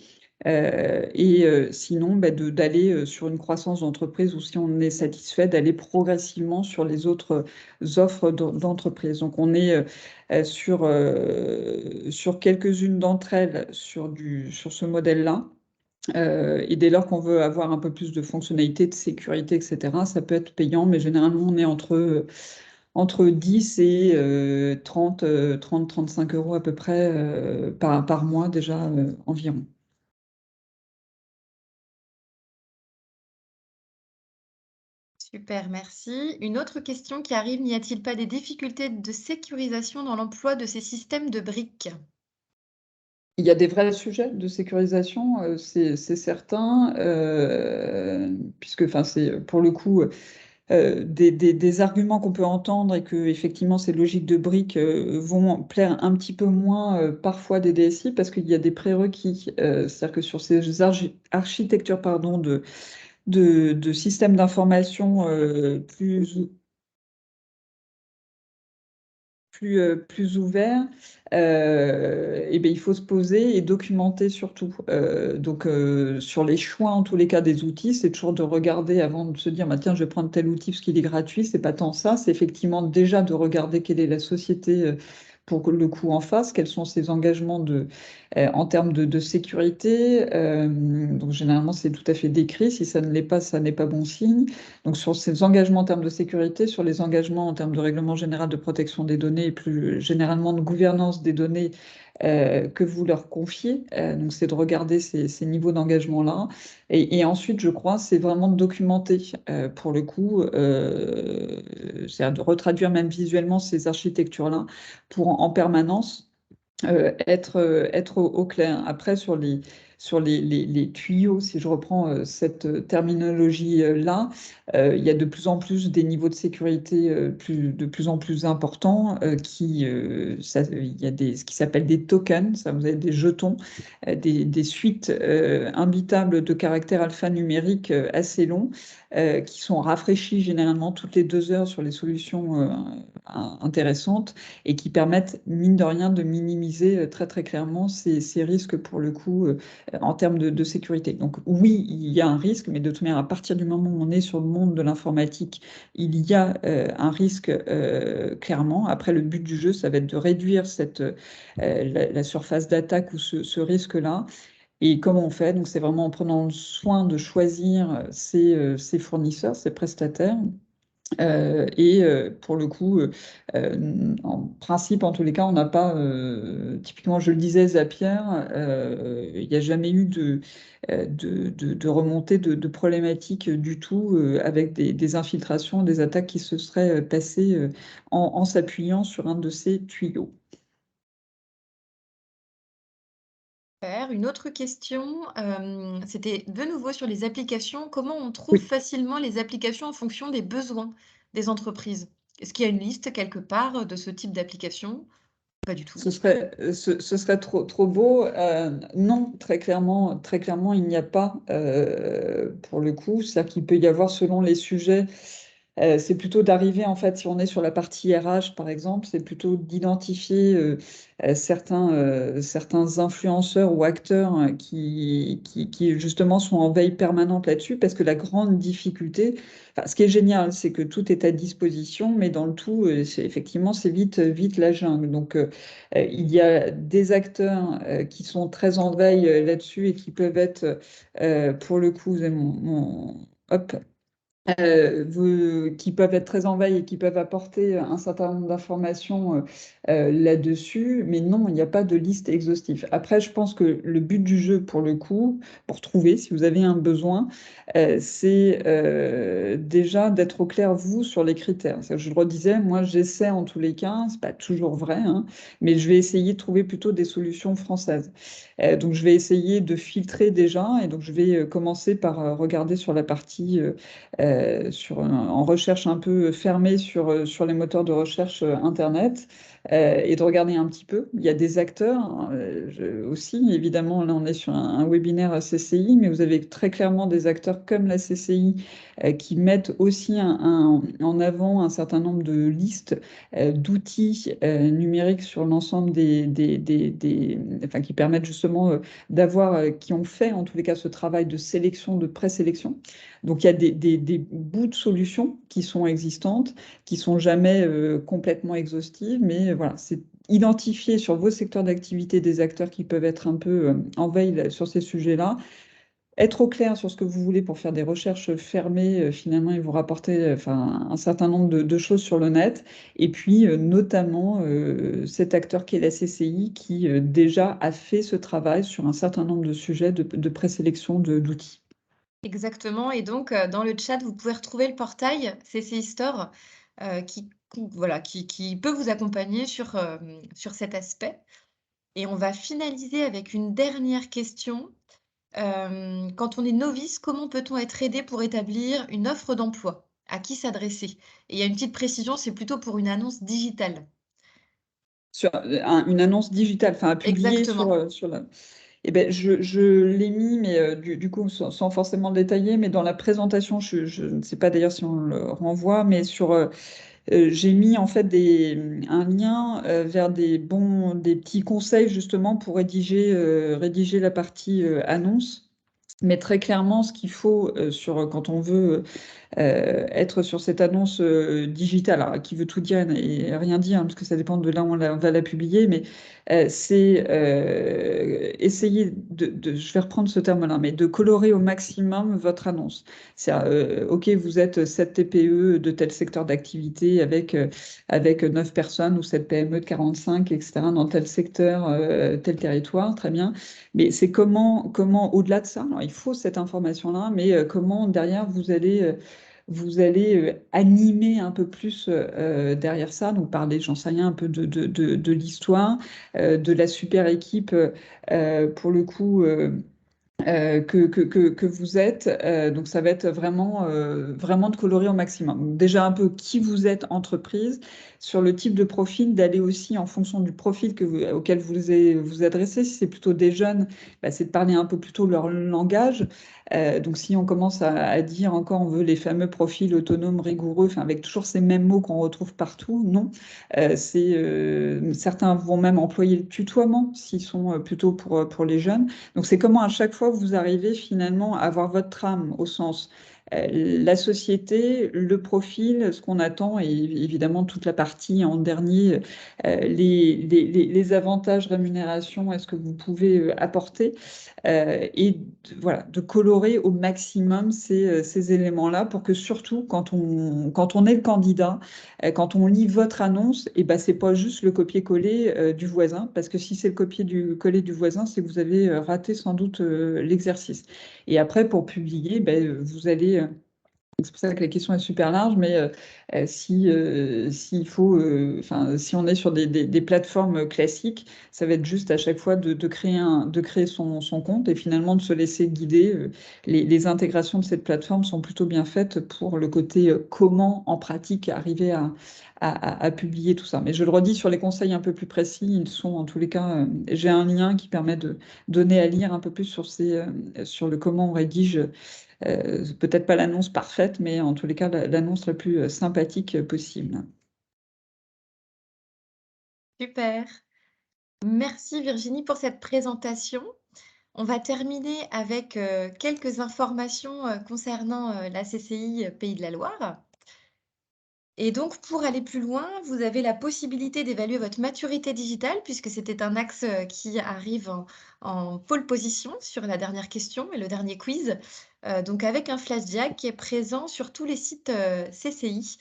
Sinon, d'aller sur une croissance d'entreprise ou si on est satisfait, d'aller progressivement sur les autres offres d'entreprise. Donc, on est sur quelques-unes d'entre elles sur ce modèle-là. Et dès lors qu'on veut avoir un peu plus de fonctionnalités, de sécurité, etc., ça peut être payant, mais généralement, on est entre 10 et 35 euros à peu près par mois déjà environ. Super, merci. Une autre question qui arrive, n'y a-t-il pas des difficultés de sécurisation dans l'emploi de ces systèmes de briques? Il y a des vrais sujets de sécurisation, c'est certain, puisque enfin, c'est pour le coup des arguments qu'on peut entendre et que effectivement ces logiques de briques vont plaire un petit peu moins parfois des DSI parce qu'il y a des prérequis. C'est-à-dire que sur ces architectures pardon, de systèmes d'information plus ouvert, et ben, il faut se poser et documenter surtout. Donc, sur les choix, en tous les cas, des outils, c'est toujours de regarder avant de se dire, bah, tiens, je vais prendre tel outil parce qu'il est gratuit. C'est pas tant ça, c'est effectivement déjà de regarder quelle est la société pour le coup en face, quels sont ses engagements en termes de sécurité. Donc, généralement, c'est tout à fait décrit. Si ça ne l'est pas, ça n'est pas bon signe. Donc, sur ces engagements en termes de sécurité, sur les engagements en termes de règlement général de protection des données et plus généralement de gouvernance des données, que vous leur confiez. Donc, c'est de regarder ces niveaux d'engagement-là. Et ensuite, je crois, c'est vraiment de documenter, pour le coup, c'est-à-dire de retraduire même visuellement ces architectures-là pour en permanence être au clair. Après, sur les tuyaux, si je reprends cette terminologie-là, il y a de plus en plus des niveaux de sécurité de plus en plus importants il y a ce qui s'appelle des tokens, ça, vous avez des jetons, des suites imbitables de caractères alphanumériques assez longs qui sont rafraîchis généralement toutes les 2 heures sur les solutions intéressantes et qui permettent, mine de rien, de minimiser très très clairement ces risques pour le coup en termes de sécurité. Donc oui, il y a un risque, mais de toute manière, à partir du moment où on est sur le monde de l'informatique, il y a un risque clairement. Après, le but du jeu, ça va être de réduire la surface d'attaque ou ce risque-là. Et comment on fait? Donc c'est vraiment en prenant soin de choisir ses fournisseurs, ses prestataires. Pour le coup, en principe, en tous les cas, on n'a pas, typiquement, je le disais, Zapier, il n'y a jamais eu de remontée de problématiques du tout avec des infiltrations, des attaques qui se seraient passées en s'appuyant sur un de ces tuyaux. Super. Une autre question, c'était de nouveau sur les applications. Comment on trouve Oui. facilement les applications en fonction des besoins des entreprises? Est-ce qu'il y a une liste quelque part de ce type d'application? Pas du tout. Ce serait trop beau. Non, très clairement, il n'y a pas pour le coup. C'est-à-dire qu'il peut y avoir selon les sujets. C'est plutôt d'arriver, en fait, si on est sur la partie RH, par exemple, c'est plutôt d'identifier certains influenceurs ou acteurs qui, justement, sont en veille permanente là-dessus, parce que la grande difficulté, enfin, ce qui est génial, c'est que tout est à disposition, mais dans le tout, effectivement, c'est vite la jungle. Donc, il y a des acteurs qui sont très en veille là-dessus et qui peuvent être, pour le coup, vous avez hop, qui peuvent être très en veille et qui peuvent apporter un certain nombre d'informations là-dessus, mais non, il n'y a pas de liste exhaustive. Après, je pense que le but du jeu, pour le coup, pour trouver, si vous avez un besoin, c'est déjà d'être au clair, vous, sur les critères. Je le redisais, moi, j'essaie en tous les cas, c'est pas toujours vrai, hein, mais je vais essayer de trouver plutôt des solutions françaises. Donc, je vais essayer de filtrer déjà, et donc je vais commencer par regarder sur la partie en recherche un peu fermée sur les moteurs de recherche Internet et de regarder un petit peu. Il y a des acteurs hein, aussi, évidemment, là on est sur un webinaire CCI, mais vous avez très clairement des acteurs comme la CCI qui mettent aussi en avant un certain nombre de listes d'outils numériques sur l'ensemble enfin, qui permettent justement qui ont fait en tous les cas ce travail de sélection, de présélection. Donc il y a des bouts de solutions qui sont existantes, qui sont jamais complètement exhaustives, mais voilà, c'est identifier sur vos secteurs d'activité des acteurs qui peuvent être un peu en veille sur ces sujets-là, être au clair sur ce que vous voulez pour faire des recherches fermées, finalement, et vous rapporter enfin, un certain nombre de choses sur le net. Et puis, notamment, cet acteur qui est la CCI, qui déjà a fait ce travail sur un certain nombre de sujets de présélection d'outils. Exactement. Et donc, dans le chat, vous pouvez retrouver le portail CCI Store qui peut vous accompagner sur cet aspect. Et on va finaliser avec une dernière question. Quand on est novice, comment peut-on être aidé pour établir une offre d'emploi? À qui s'adresser? Et il y a une petite précision, c'est plutôt pour une annonce digitale. Sur une annonce digitale, enfin à publier Exactement. sur la. Eh ben, je l'ai mis, mais du coup, sans forcément le détailler, mais dans la présentation, je ne sais pas d'ailleurs si on le renvoie, mais j'ai mis en fait un lien vers des petits conseils justement pour rédiger la partie annonce. Mais très clairement, ce qu'il faut quand on veut être sur cette annonce digitale, alors, qui veut tout dire et rien dire, parce que ça dépend de là où on va la publier, mais c'est essayer je vais reprendre ce terme-là, mais de colorer au maximum votre annonce. C'est, OK, vous êtes 7 TPE de tel secteur d'activité avec 9 personnes ou 7 PME de 45, etc., dans tel secteur, tel territoire, très bien. Mais c'est comment au-delà de ça, alors il faut cette information-là, mais comment derrière vous allez animer un peu plus derrière ça, donc parler, j'en sais rien, un peu de l'histoire, de la super équipe, pour le coup, que vous êtes. Donc, ça va être vraiment de colorer au maximum. Donc, déjà un peu qui vous êtes entreprise, sur le type de profil, d'aller aussi en fonction du profil auquel vous adressez. Si c'est plutôt des jeunes, bah, c'est de parler un peu plutôt leur langage. Donc, si on commence à dire encore, on veut les fameux profils autonomes, rigoureux, enfin, avec toujours ces mêmes mots qu'on retrouve partout, non. Certains vont même employer le tutoiement s'ils sont plutôt pour les jeunes. Donc, c'est comment à chaque fois vous arrivez finalement à avoir votre trame au sens la société, le profil, ce qu'on attend et évidemment toute la partie en dernier, les avantages, rémunération, est-ce que vous pouvez apporter et voilà, de colorer au maximum ces éléments-là pour que surtout quand on est le candidat, quand on lit votre annonce, et ben, c'est pas juste le copier-coller du voisin, parce que si c'est le copier-coller du voisin, c'est que vous avez raté sans doute l'exercice. Et après, pour publier, ben, vous allez c'est pour ça que la question est super large, mais s'il faut, si on est sur des plateformes classiques, ça va être juste à chaque fois de créer son compte et finalement de se laisser guider. Les intégrations de cette plateforme sont plutôt bien faites pour le côté comment en pratique arriver à publier tout ça. Mais je le redis, sur les conseils un peu plus précis, ils sont en tous les cas, j'ai un lien qui permet de donner à lire un peu plus sur le comment on rédige peut-être pas l'annonce parfaite, mais en tous les cas, l'annonce la plus sympathique possible. Super. Merci Virginie pour cette présentation. On va terminer avec quelques informations concernant la CCI Pays de la Loire. Et donc, pour aller plus loin, vous avez la possibilité d'évaluer votre maturité digitale, puisque c'était un axe qui arrive en pole position sur la dernière question et le dernier quiz. Donc, avec un flash diag qui est présent sur tous les sites CCI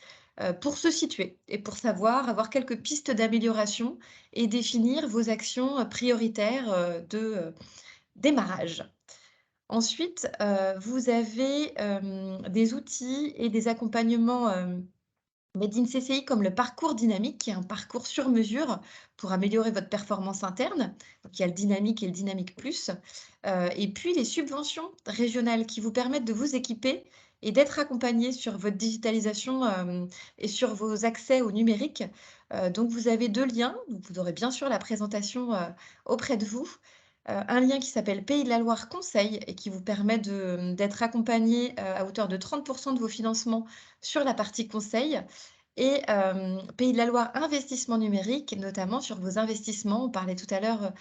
pour se situer et pour savoir, avoir quelques pistes d'amélioration et définir vos actions prioritaires de démarrage. Ensuite, vous avez des outils et des accompagnements Made in CCI comme le parcours dynamique, qui est un parcours sur mesure pour améliorer votre performance interne. Donc, il y a le dynamique et le dynamique plus. Et puis, les subventions régionales qui vous permettent de vous équiper et d'être accompagné sur votre digitalisation et sur vos accès au numérique. Donc, vous avez 2 liens. Donc, vous aurez bien sûr la présentation auprès de vous. Un lien qui s'appelle Pays de la Loire Conseil et qui vous permet d'être accompagné à hauteur de 30% de vos financements sur la partie conseil et Pays de la Loire Investissement numérique, notamment sur vos investissements. On parlait tout à l'heure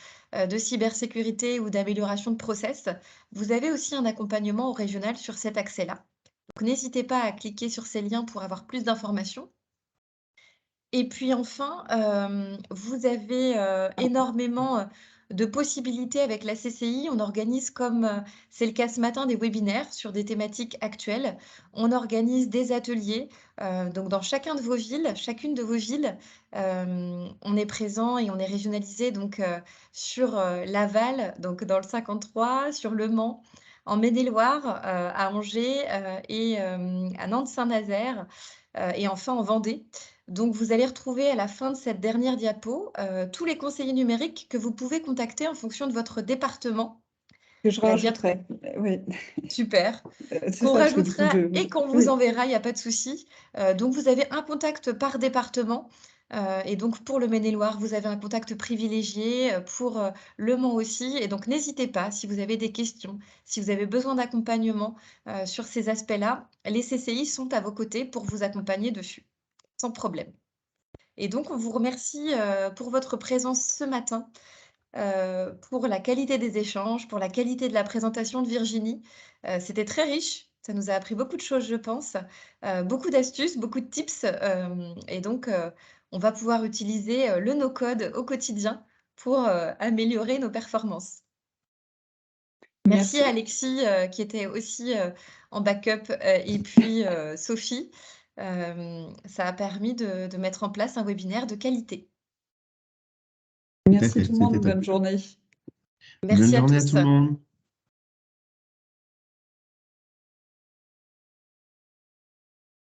de cybersécurité ou d'amélioration de process. Vous avez aussi un accompagnement au régional sur cet accès-là. Donc n'hésitez pas à cliquer sur ces liens pour avoir plus d'informations. Et puis enfin, vous avez énormément de possibilités avec la CCI. On organise, comme c'est le cas ce matin, des webinaires sur des thématiques actuelles. On organise des ateliers. Donc dans chacune de vos villes, on est présent et on est régionalisé donc, sur Laval, donc dans le 53, sur Le Mans, en Maine-et-Loire, à Angers et à Nantes-Saint-Nazaire et enfin en Vendée. Donc, vous allez retrouver à la fin de cette dernière diapo tous les conseillers numériques que vous pouvez contacter en fonction de votre département. Que je La rajouterai, oui. Super. C'est Qu'on ça, parce que du coup, rajoutera et qu'on vous oui. enverra, il n'y a pas de souci. Donc, vous avez un contact par département. Et donc, pour le Maine-et-Loire, vous avez un contact privilégié, pour Le Mans aussi. Et donc, n'hésitez pas, si vous avez des questions, si vous avez besoin d'accompagnement sur ces aspects-là, les CCI sont à vos côtés pour vous accompagner dessus, sans problème. Et donc, on vous remercie pour votre présence ce matin, pour la qualité des échanges, pour la qualité de la présentation de Virginie. C'était très riche Ça nous a appris beaucoup de choses, je pense, beaucoup d'astuces, beaucoup de tips, et donc on va pouvoir utiliser, le no-code au quotidien pour, améliorer nos performances. Merci Merci. Alexis, qui était aussi, en backup, et puis, Sophie. Ça a permis de mettre en place un webinaire de qualité. Merci fait, tout le monde. c'était top. Bonne journée. Bonne Merci à journée à tous. tout le monde.